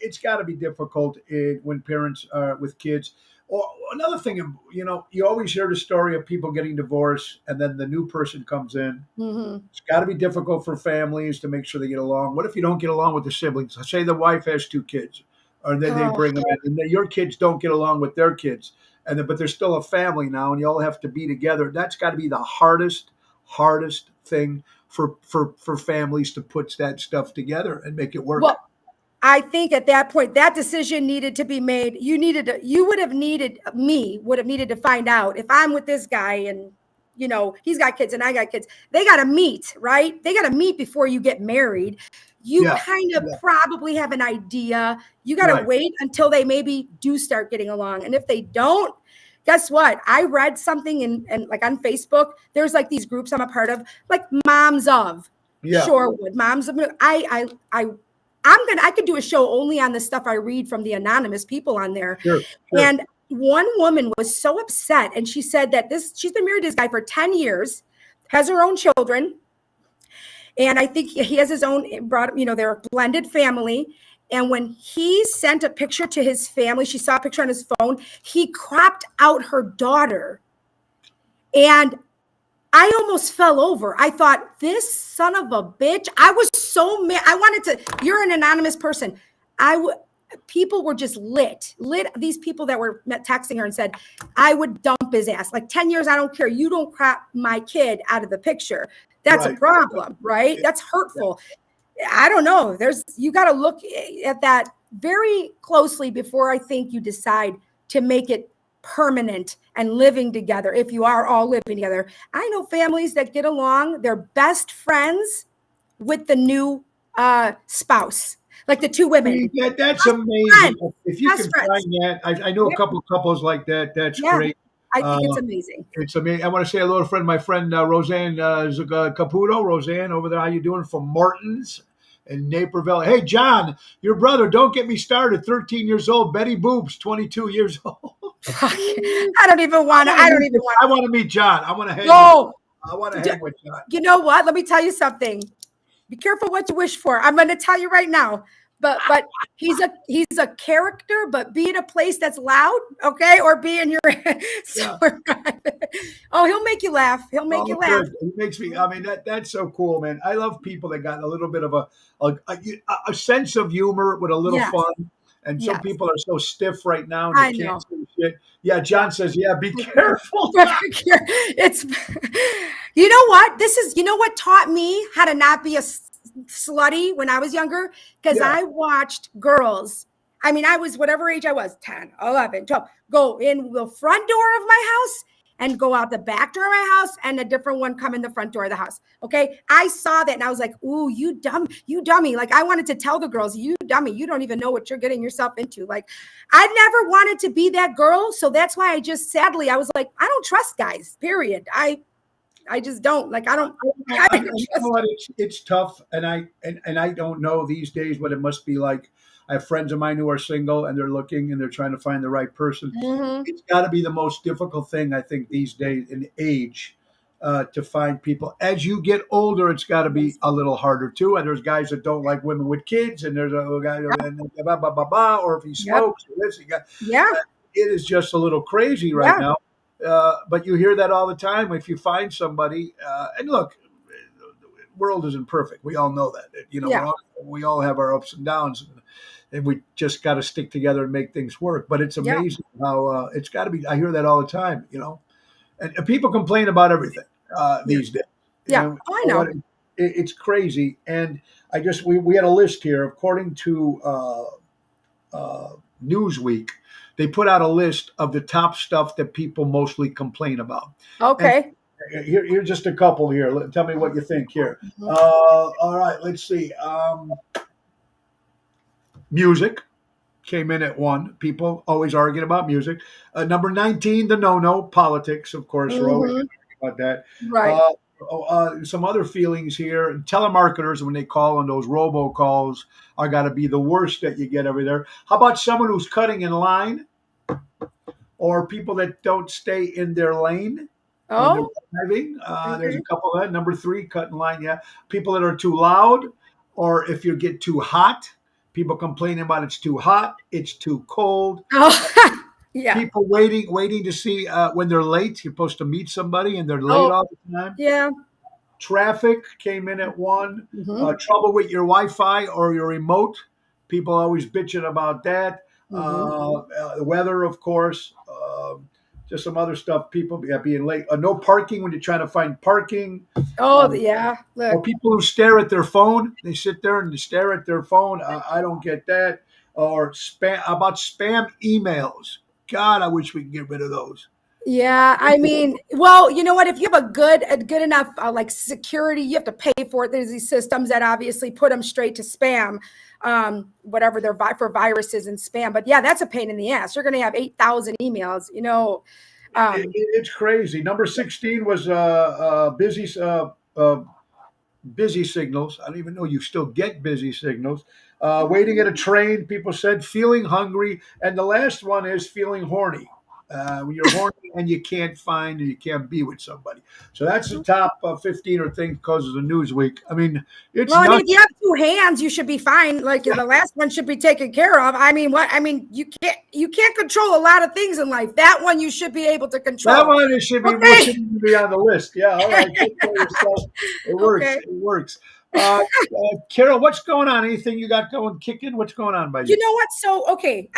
it's got to be difficult when parents are with kids. Or another thing, you always hear the story of people getting divorced and then the new person comes in. Mm-hmm. It's got to be difficult for families to make sure they get along. What if you don't get along with the siblings? Say the wife has 2 kids, or then they bring them in, and then your kids don't get along with their kids, but they're still a family now, and you all have to be together. That's got to be the hardest thing for families to put that stuff together and make it work. Well, I think at that point, that decision needed to be made. Me would have needed to find out if I'm with this guy and, he's got kids and I got kids. They got to meet, right? They got to meet before you get married. You kind of probably have an idea. You got to wait until they maybe do start getting along. And if they don't, guess what? I read something and like on Facebook, there's like these groups I'm a part of, like Moms of Shorewood, Moms of, I could do a show only on the stuff I read from the anonymous people on there. Sure. And one woman was so upset. And she said that she's been married to this guy for 10 years, has her own children. And I think he has his own, they're a blended family. And when he sent a picture to his family, she saw a picture on his phone, he cropped out her daughter. And I almost fell over. I thought, this son of a bitch. I was so mad. You're an anonymous person. People were just lit. These people that were texting her and said, I would dump his ass. Like 10 years, I don't care. You don't crop my kid out of the picture. That's a problem, right? Yeah. That's hurtful. Yeah. I don't know. You got to look at that very closely before I think you decide to make it permanent and living together. If you are all living together, I know families that get along. They're best friends with the new spouse, like the 2 women. Yeah, that's amazing. If you can find that, I know a couple couples like that. That's great. I think it's amazing. It's amazing. I want to say hello to my friend Roseanne Caputo. Roseanne over there, how you doing? From Martins in Naperville. Hey, John, your brother, don't get me started. 13 years old. Betty Boobs, 22 years old. I don't even want to. I want to meet John. I want to hang. I want to hang with John. You know what? Let me tell you something. Be careful what you wish for. I'm going to tell you right now. But he's a character. But be in a place that's loud, okay, or be in your. He'll make you laugh. He'll make you laugh. Good. He makes me. I mean, that's so cool, man. I love people that got a little bit of a sense of humor with a little fun. And some people are so stiff right now. And they can't say shit. Yeah, John says, be careful. It's, what taught me how to not be a slutty when I was younger? Because I watched girls. I mean, I was whatever age I was, 10, 11, 12, go in the front door of my house and go out the back door of my house, and a different one come in the front door of the house. Okay. I saw that and I was like, ooh, you dummy. Like, I wanted to tell the girls, you dummy, you don't even know what you're getting yourself into. Like, I never wanted to be that girl. So that's why I just, sadly, I was like, I don't trust guys, period. I just don't. Like, I don't it's tough. And I don't know these days what it must be like. I have friends of mine who are single and they're looking and they're trying to find the right person. Mm-hmm. It's got to be the most difficult thing, I think, these days in age to find people. As you get older, it's got to be a little harder too. And there's guys that don't like women with kids, and there's a guy and blah, blah, blah, blah, or if he Yep. smokes, or this, Yeah. it is just a little crazy right now. But you hear that all the time. If you find somebody, and look, the world isn't perfect. We all know that. Yeah. We all have our ups and downs, and we just got to stick together and make things work. But it's Yeah. amazing how it's got to be. I hear that all the time. And people complain about everything these days. Yeah. I know. It's crazy. And we had a list here. According to Newsweek, they put out a list of the top stuff that people mostly complain about. Okay. And here's just a couple here. Tell me what you think here. Mhm. All right, let's see. Music came in at 1. People always arguing about music. Number 19, the no-no, politics, of course. We're always Mhm. about that. Right. Some other feelings here. Telemarketers, when they call on those robocalls, are got to be the worst that you get over there. How about someone who's cutting in line, or people that don't stay in their lane when Oh. they're driving? There's a couple of that. Number 3, cut in line. Yeah, people that are too loud, or if you get too hot. People complaining about it's too hot, it's too cold. Oh. Yeah. People waiting to see when they're late. You're supposed to meet somebody and they're late Oh. all the time. Yeah. Traffic came in at 1. Mhm. Trouble with your Wi-Fi or your remote. People always bitching about that. The weather, of course. Just some other stuff. People being late. No parking when you're trying to find parking. Oh, yeah. Or Look. people who stare at their phone. They sit there and they stare at their phone. I don't get that. Or spam emails. God, I wish we could get rid of those. Yeah, I mean, well, you know what? If you have a good enough like security, you have to pay for it. There's these systems that obviously put them straight to spam, whatever they're for viruses and spam. But yeah, that's a pain in the ass. You're going to have 8,000 emails. It's crazy. Number 16 was busy signals. I don't even know you still get busy signals. Waiting at a train, people said, feeling hungry. And the last one is feeling horny. When you're horny and you can't find and you can't be with somebody. So that's the top 15 or things because of the Newsweek. I mean, it's Well, I mean, nuts. if you have 2 hands, you should be fine. Like the last one should be taken care of. I mean, what? I mean, you can't control a lot of things in life. That one you should be able to control. That one it should be, Okay. shouldn't be on the list. Yeah, all right. Take care of yourself. It works. Okay. It works. Carol, what's going on? Anything you got going, kicking? What's going on by you? You know what? So, okay,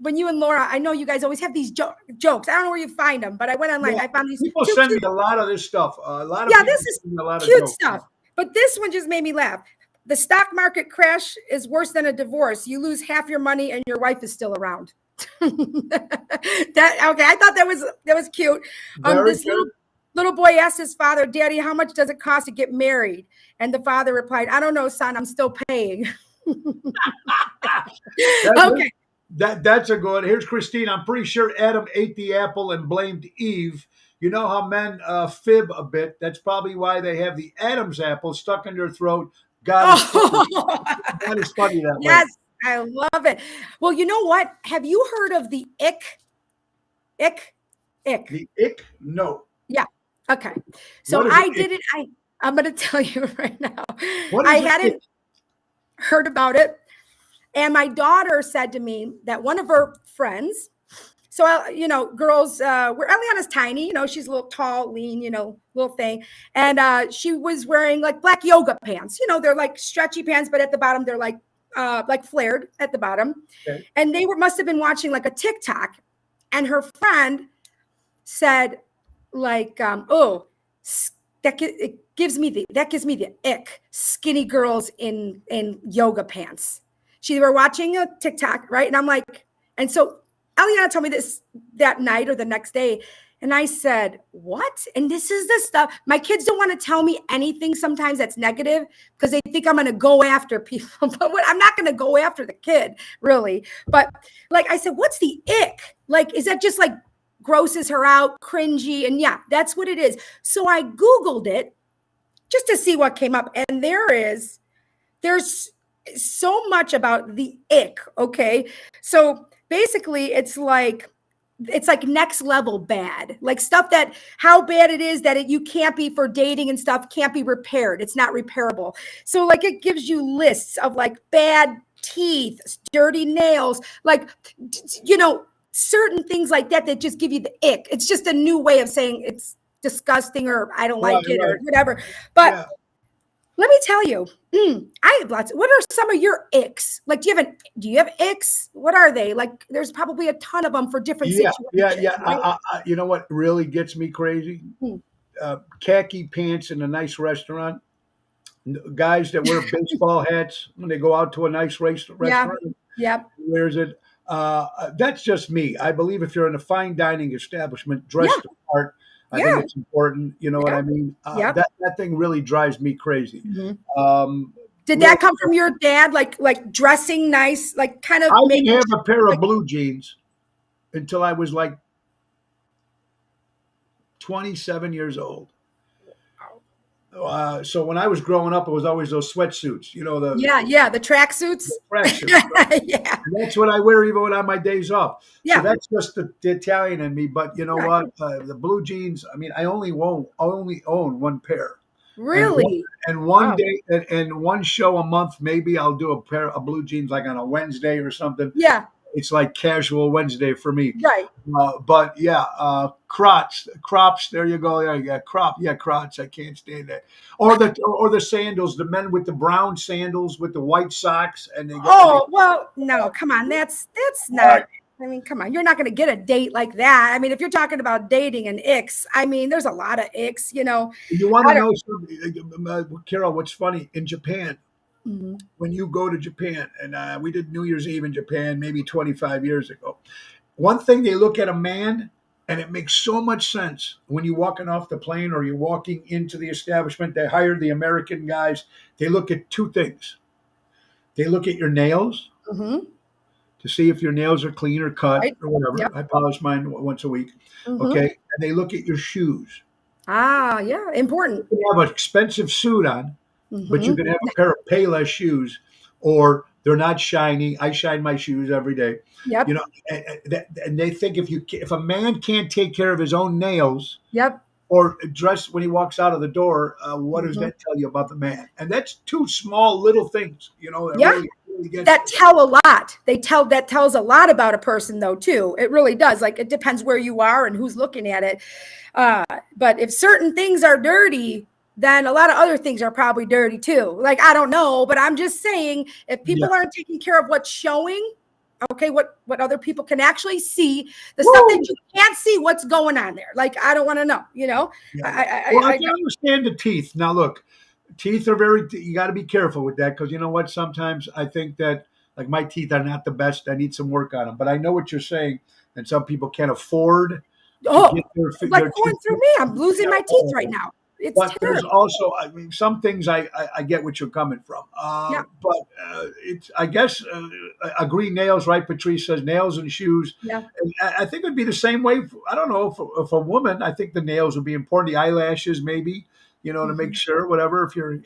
when you and Laura, I know you guys always have these jokes. I don't know where you find them, but I went online. Yeah, I found these. People two send cute, me a lot of this stuff. A lot of Yeah, people this is send me a lot of cute jokes. stuff. But this one just made me laugh. The stock market crash is worse than a divorce. You lose half your money and your wife is still around. I thought that was cute. Very This good. little boy asked his father, "Daddy, how much does it cost to get married?" And the father replied, "I don't know, son. I'm still paying." Okay. That's a good. Here's Christine. I'm pretty sure Adam ate the apple and blamed Eve. You know how men fib a bit. That's probably why they have the Adam's apple stuck in their throat. God is funny that way. Yes, I love it. Well, you know what? Have you heard of the ick? Ick? The ick? No. Yeah. Okay. So What is I it? did it. I'm going to tell you right now. What is I it? hadn't heard about it. And my daughter said to me that one of her friends, so, girls, Eliana's tiny, she's a little tall, lean, little thing. And she was wearing like black yoga pants. They're like stretchy pants, but at the bottom, they're like flared at the bottom. Okay. And they must have been watching like a TikTok. And her friend said like, that gives me the ick, skinny girls in yoga pants. They were watching a TikTok, right? And I'm like, and so Eliana told me this that night or the next day. And I said, what? And this is the stuff. My kids don't want to tell me anything sometimes that's negative because they think I'm going to go after people. But I'm not going to go after the kid, really. But like I said, what's the ick? Like, is that just like grosses her out, cringy? And yeah, that's what it is. So I Googled it just to see what came up. And there's so much about the ick. Okay. So basically it's like it's like next level bad, like stuff that how bad it is that you can't be for dating and stuff can't be repaired. It's not repairable. So like it gives you lists of like bad teeth, dirty nails, like, certain things like that that just give you the ick. It's just a new way of saying it's disgusting or I don't like it or whatever. But Yeah. let me tell you, I have lots. What are some of your icks? Like, do you have icks? What are they? Like, there's probably a ton of them for different situations. Yeah. Right? You know what really gets me crazy? Hmm. Khaki pants in a nice restaurant. Guys that wear baseball hats when they go out to a nice restaurant. Yep. Wears it. That's just me. I believe if you're in a fine dining establishment, dress the part. I think it's important. You know what I mean? That thing really drives me crazy. Mm-hmm. Did that come from your dad? Like dressing nice, like kind of. I didn't have a pair of blue jeans until I was like 27 years old. So when I was growing up, it was always those sweatsuits, the the tracksuits. Right? Yeah, and that's what I wear even when on my days off. Yeah, so that's just the Italian in me. But you know what? The blue jeans. I mean, I only own one pair. Really? And one day, and one show a month, maybe I'll do a pair of blue jeans like on a Wednesday or something. Yeah. It's like casual Wednesday for me. Right. But crops. There you go. Crocs. I can't stand that. Or the sandals. The men with the brown sandals with the white socks, and no, come on. That's not. I mean, come on. You're not going to get a date like that. I mean, if you're talking about dating and icks, I mean, there's a lot of icks. You want to know something, Carol? What's funny in Japan? Mm-hmm. When you go to Japan, and we did New Year's Eve in Japan maybe 25 years ago, one thing they look at a man, and it makes so much sense when you're walking off the plane or you're walking into the establishment. They hired the American guys. They look at two things. They look at your nails to see if your nails are clean or cut or whatever. Yep. I polish mine once a week. Mm-hmm. Okay. And they look at your shoes. Ah, yeah. Important. You can have an expensive suit on. Mm-hmm. But you can have a pair of Payless shoes, or they're not shiny. I shine my shoes every day. Yep. And they think if a man can't take care of his own nails, yep, or dress when he walks out of the door, what does that tell you about the man? And that's two small little things, that really that tell a lot. That tells a lot about a person, though, too. It really does. Like, it depends where you are and who's looking at it. But if certain things are dirty, then a lot of other things are probably dirty too. Like, I don't know, but I'm just saying, if people aren't taking care of what's showing, what other people can actually see, the stuff that you can't see, what's going on there. Like, I don't want to know, Yeah. I can understand the teeth. Now, look, teeth are you got to be careful with that, because you know what? Sometimes I think that, like, my teeth are not the best. I need some work on them. But I know what you're saying, and some people can't afford. Like going through me. I'm losing my teeth right now. But there's also, I mean, some things I get what you're coming from. But it's, I guess, agree nails, right? Patrice says nails and shoes. Yeah. And I think it would be the same way. I don't know if a woman, I think the nails would be important. The eyelashes, maybe, to make sure, whatever. If you're,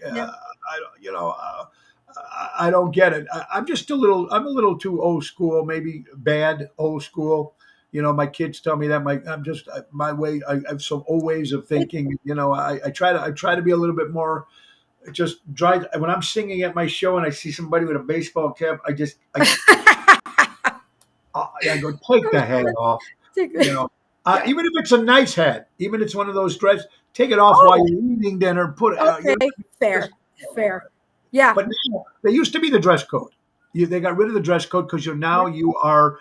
I don't get it. I'm a little too old school, maybe bad old school. My kids tell me that my way. I have some old ways of thinking. I try to be a little bit more. Just dry. When I'm singing at my show and I see somebody with a baseball cap, I go, take the hat off. Even if it's a nice hat, even if it's one of those dress, take it off while you're eating dinner. Put it. Fair. Yeah. But now, they used to be the dress code. They got rid of the dress code because you are.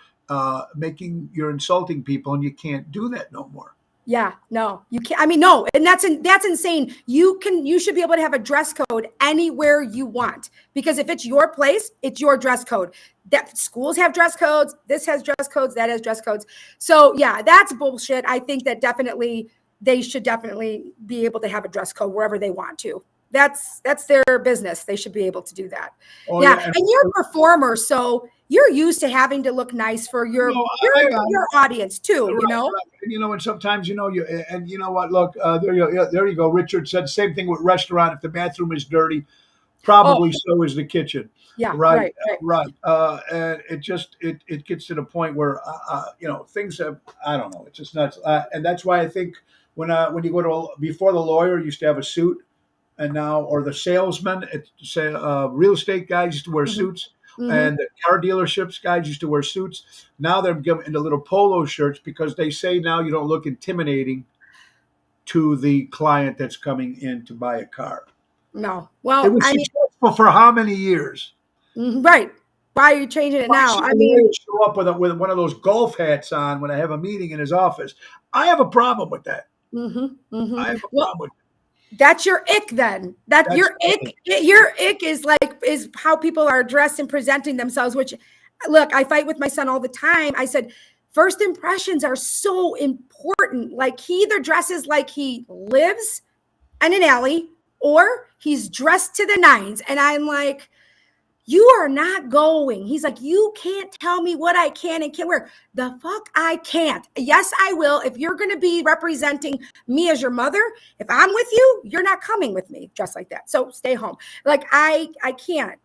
You're insulting people, and you can't do that no more. Yeah, no, you can't. I mean, no, and that's insane. You should be able to have a dress code anywhere you want, because if it's your place, it's your dress code. That schools have dress codes. This has dress codes. That has dress codes. So yeah, that's bullshit. I think that they should definitely be able to have a dress code wherever they want to. That's their business. They should be able to do that. And you're a performer, so you're used to having to look nice for your audience too. Right. And sometimes you know what? Look, there you go. Richard said same thing with restaurant. If the bathroom is dirty, Oh, Probably so is the kitchen. yeah, Right, right, right. right. And it gets to the point where things have, I don't know, it's just nuts. And that's why I think when you go to before the lawyer you used to have a suit, and now, or the salesman, say real estate guys used to wear Hmm. suits, Hmm. and the car dealerships guys used to wear suits. Now they're getting into little polo shirts because they say now you don't look intimidating to the client that's coming in to buy a car. No. It Well, was I mean, successful for how many years? right. Why are you changing it I now? see I a mean, lawyer show up with one of those golf hats on when I have a meeting in his office. I have a problem with that. hmm, hmm. I have a Well, problem with that's your ick then. That that's your ick, your ick is how people are dressed and presenting themselves, which look, I fight with my son all the time. I said, first impressions are so important. Like he either dresses like he lives in an alley or he's dressed to the nines. And I'm like, you are not going. He's like, you can't tell me what I can and can't wear. The fuck I can't. Yes, I will. If you're going to be representing me as your mother, if I'm with you, you're not coming with me just like that. So stay home. Like I can't.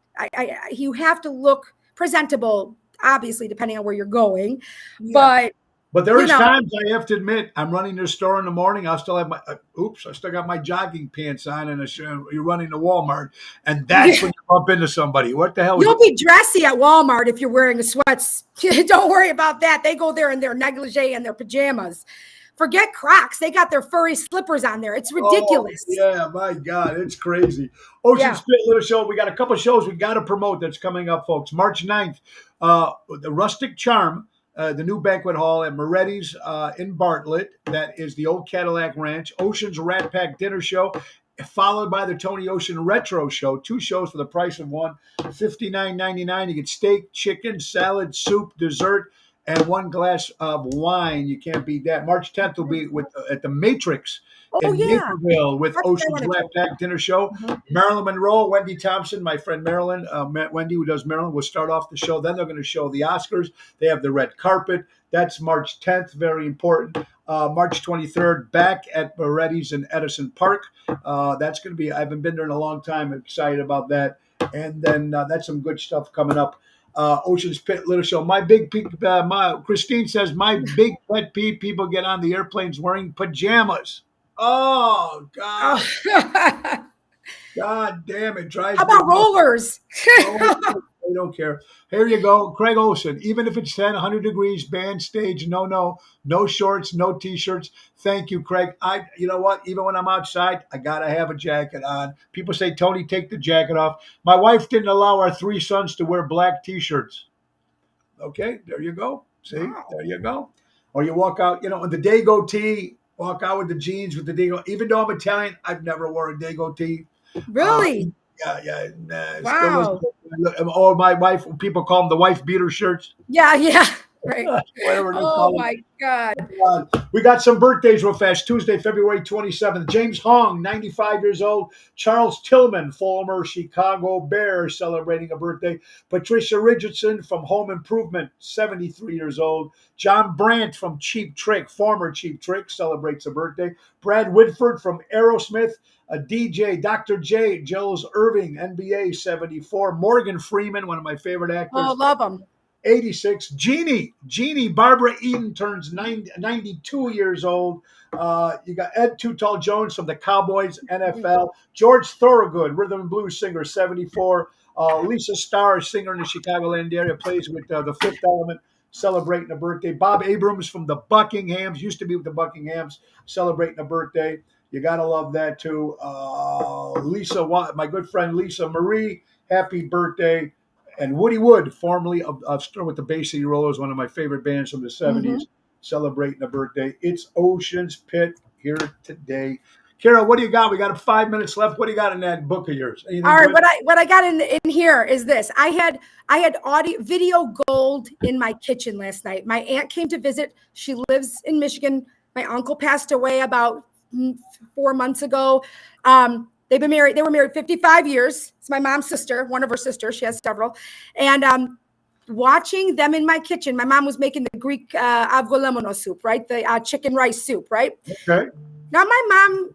You have to look presentable, obviously, depending on where you're going. yeah. But But there you is know, times I have to admit I'm running the store in the morning. I'll still have my I still got my jogging pants on, and you're running to Walmart, and that's when you bump into somebody. What the hell was you'll it? be dressy at Walmart if you're wearing a sweats. Don't worry about that. They go there in their negligee and their pajamas. Forget Crocs. They got their furry slippers on there. It's Oh ridiculous. yeah, my God, it's crazy. Ocean Yeah. Spit Little Show. We got a couple shows we got to promote that's coming up, folks. March 9th, the Rustic Charm, the new banquet hall at Moretti's in Bartlett. That is the old Cadillac Ranch. Ocean's Rat Pack Dinner Show, followed by the Tony Ocean Retro Show. Two shows for the price of one, $59.99. You get steak, chicken, salad, soup, dessert, and one glass of wine. You can't beat that. March 10th will be at the Matrix Oh in yeah. Naperville with That's what I Ocean's want to Rat do. Pack Dinner Show. Mhm. Marilyn Monroe, Wendy Thompson, my friend Marilyn, Wendy, who does Marilyn, will start off the show. Then they're going to show the Oscars. They have the red carpet. That's March 10th, very important. March 23rd, back at Moretti's in Edison Park. That's going to be, I haven't been there in a long time. I'm excited about that. And then that's some good stuff coming up. Ocean's Pit Little Show. Christine says, my big pet peeve, people get on the airplanes wearing pajamas. Oh, Oh. God. How God damn it, drives me about nuts. rollers? Oh, I don't care. Here you go, Craig Olson. Even if it's 10, 100 degrees, band stage, no shorts, no t-shirts. Thank you, Craig. You know what? Even when I'm outside, I gotta have a jacket on. People say, Tony, take the jacket off. My wife didn't allow our three sons to wear black t-shirts. Okay, there you go. See, Wow. there you go. Or you walk out, in the Dago tee, walk out with the jeans with the Dago. Even though I'm Italian, I've never worn a Dago tee. Uh, Really? yeah. Nah, still Wow. doesn't. Or my wife, people call them the wife beater shirts, Yeah, yeah. Right. whatever they Oh call them. my God. We got some birthdays real fast. Tuesday, February 27th. James Hong, 95 years old. Charles Tillman, former Chicago Bear, celebrating a birthday. Patricia Richardson from Home Improvement, 73 years old. John Brandt from Cheap Trick, former Cheap Trick, celebrates a birthday. Brad Whitford from Aerosmith. A DJ, Dr. J, Jules Irving, NBA 74. Morgan Freeman, one of my favorite Oh, actors, love them. 86. Jeannie Barbara Eden turns 92 years old. You got Ed Too Tall Jones from the Cowboys, NFL. George Thorogood, rhythm and blues singer, 74. Lisa Starr, singer in the Chicagoland area, plays with the Fifth Element, celebrating a birthday. Bob Abrams from the Buckinghams, used to be with the Buckinghams, celebrating a birthday. You got to love that too. My good friend Lisa Marie, happy birthday. And Woody Wood, formerly of with the Bay City Rollers, one of my favorite bands from the 70s, celebrating a birthday. It's Ocean's Pit here today. Kara, what do you got? We got 5 minutes left. What do you got in that book of yours? Anything All right, good? what I got in here is this. I had audio video gold in my kitchen last night. My aunt came to visit. She lives in Michigan. My uncle passed away about 4 months ago. They've been married. They were married 55 years. It's my mom's sister, one of her sisters. She has several. And watching them in my kitchen, my mom was making the Greek avgolemono soup, right? The chicken rice soup, right? Okay. Now, my mom,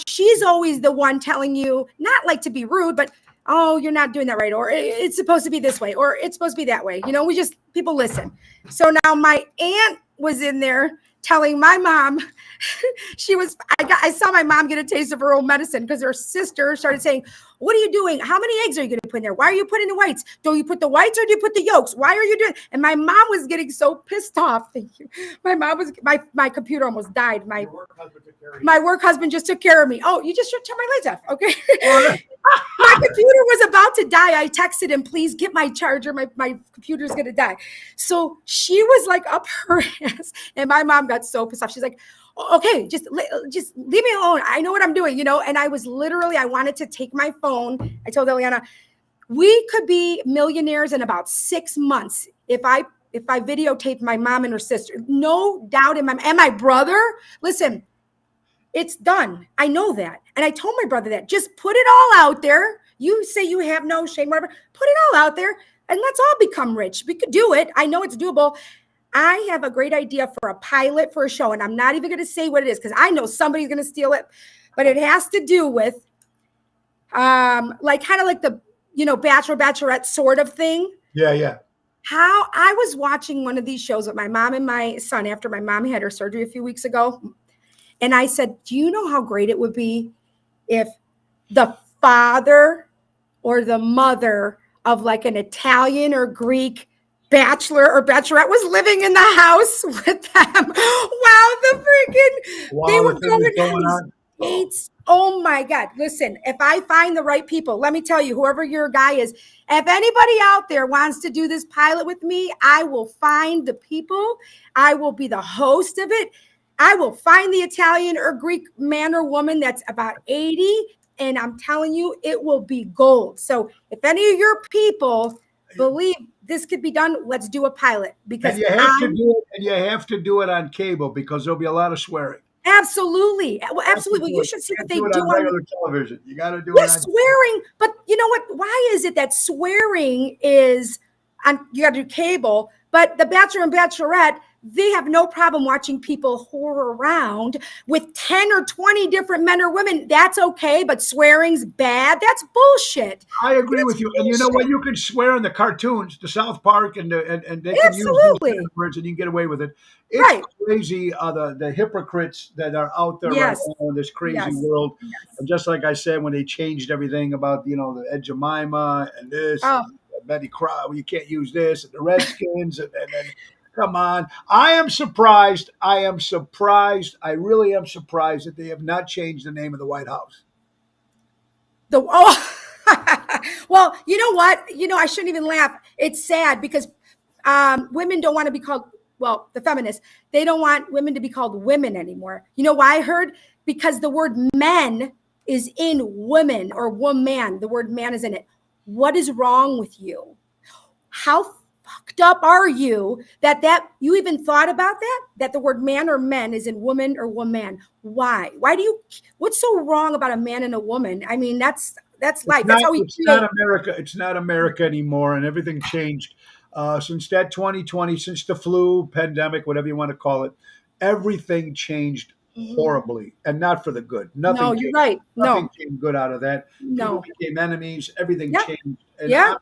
she's always the one telling you, not like to be rude, but oh, you're not doing that right, or it's supposed to be this way, or it's supposed to be that way. People listen. So now my aunt was in there telling my mom, I saw my mom get a taste of her own medicine because her sister started saying, what are you doing? How many eggs are you going to put in there? Why are you putting the whites? Do you put the whites or do you put the yolks? Why are you doing? And my mom was getting so pissed off. Thank you. My mom was, my computer almost died. My work husband just took care of me. Oh, you just should turn my lights off. Okay. My computer was about to die. I texted him, please get my charger. My computer's going to die. So she was like up her ass. And my mom got so pissed off. She's like, okay, just leave me alone. I know what I'm doing, And I was literally, I wanted to take my phone. I told Eliana, we could be millionaires in about 6 months if I videotaped my mom and her sister. No doubt and my brother. Listen, it's done. I know that. And I told my brother that. Just put it all out there. You say you have no shame, whatever. Put it all out there and let's all become rich. We could do it. I know it's doable. I have a great idea for a pilot for a show, and I'm not even going to say what it is because I know somebody's going to steal it, but it has to do with kind of like the, Bachelor, Bachelorette sort of thing. Yeah. How I was watching one of these shows with my mom and my son after my mom had her surgery a few weeks ago. And I said, do you know how great it would be if the father or the mother of like an Italian or Greek bachelor or bachelorette was living in the house with them? They were going on dates. Oh my God. Listen, if I find the right people, let me tell you, whoever your guy is, if anybody out there wants to do this pilot with me, I will find the people. I will be the host of it. I will find the Italian or Greek man or woman that's about 80, and I'm telling you, it will be gold. So if any of your people believe this could be done, let's do a pilot. Because you have to do it on cable because there'll be a lot of swearing. Absolutely. Well, absolutely. Well, you should see what they do on regular television. You got to do it on swearing. But you know what? Why is it that swearing is on, you got to do cable, but the Bachelor and Bachelorette, they have no problem watching people whore around with 10 or 20 different men or women. That's okay, but swearing's bad. That's bullshit. I agree with you. And you know what? You can swear in the cartoons, the South Park, and they can use those words, and you can get away with it. It's crazy, the hypocrites that are out there right now in this crazy world. And just like I said, when they changed everything about, the Ed Jemima and this, Betty Crow, you can't use this, and the Redskins, and come on. I am surprised. I really am surprised that they have not changed the name of the White House. Well, you know what? I shouldn't even laugh. It's sad because women don't want to be called, the feminists, they don't want women to be called women anymore. You know why I heard? Because the word men is in women or woman. The word man is in it. What is wrong with you? How fucked up are you that you even thought about that the word man or men is in woman or woman? Why what's so wrong about a man and a woman? I mean, that's life. That's how we it's not America. It's not America anymore. And everything changed since that 2020, since the flu pandemic, whatever you want to call it. Everything changed horribly and not for the good. Nothing. No, you're right. Nothing came good out of that. No. People became enemies. Everything changed. And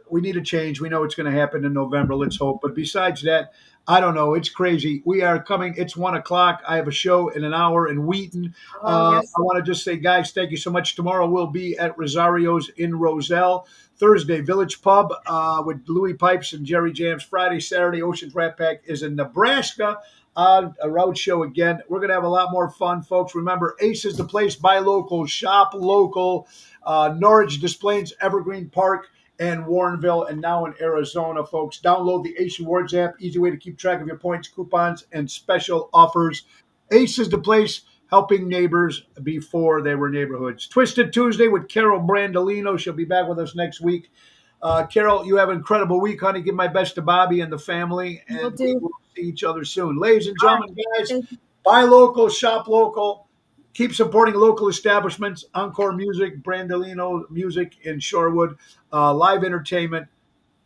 we need a change. We know it's going to happen in November. Let's hope. But besides that, I don't know. It's crazy. We are coming. It's 1:00. I have a show in an hour in Wheaton. I want to just say, guys, thank you so much. Tomorrow we'll be at Rosario's in Roselle. Thursday, Village Pub with Louis Pipes and Jerry Jams. Friday, Saturday, Ocean's Rat Pack is in Nebraska on a road show again. We're going to have a lot more fun, folks. Remember, Ace is the place. Buy local, shop local. Norwich, Des Plaines, Evergreen Park, and Warrenville, and now in Arizona, folks. Download the Ace Rewards app. Easy way to keep track of your points, coupons, and special offers. Ace is the place, helping neighbors before they were neighborhoods. Twisted Tuesday with Carol Brandolino. She'll be back with us next week. Carol, you have an incredible week, honey. Give my best to Bobby and the family, and we'll see each other soon. Ladies and gentlemen, guys, buy local, shop local. Keep supporting local establishments, Encore Music, Brandolino Music in Shorewood, live entertainment,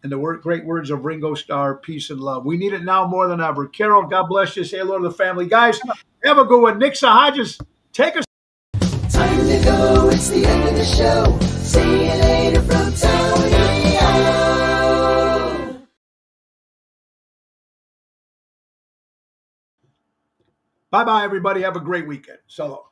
and the great words of Ringo Starr, peace and love. We need it now more than ever. Carol, God bless you. Say hello to the family. Guys, have a good one. Nixa Hodges, take us. to go, it's the end of the show. See you later from Tony O. Bye-bye, everybody. Have a great weekend. So long.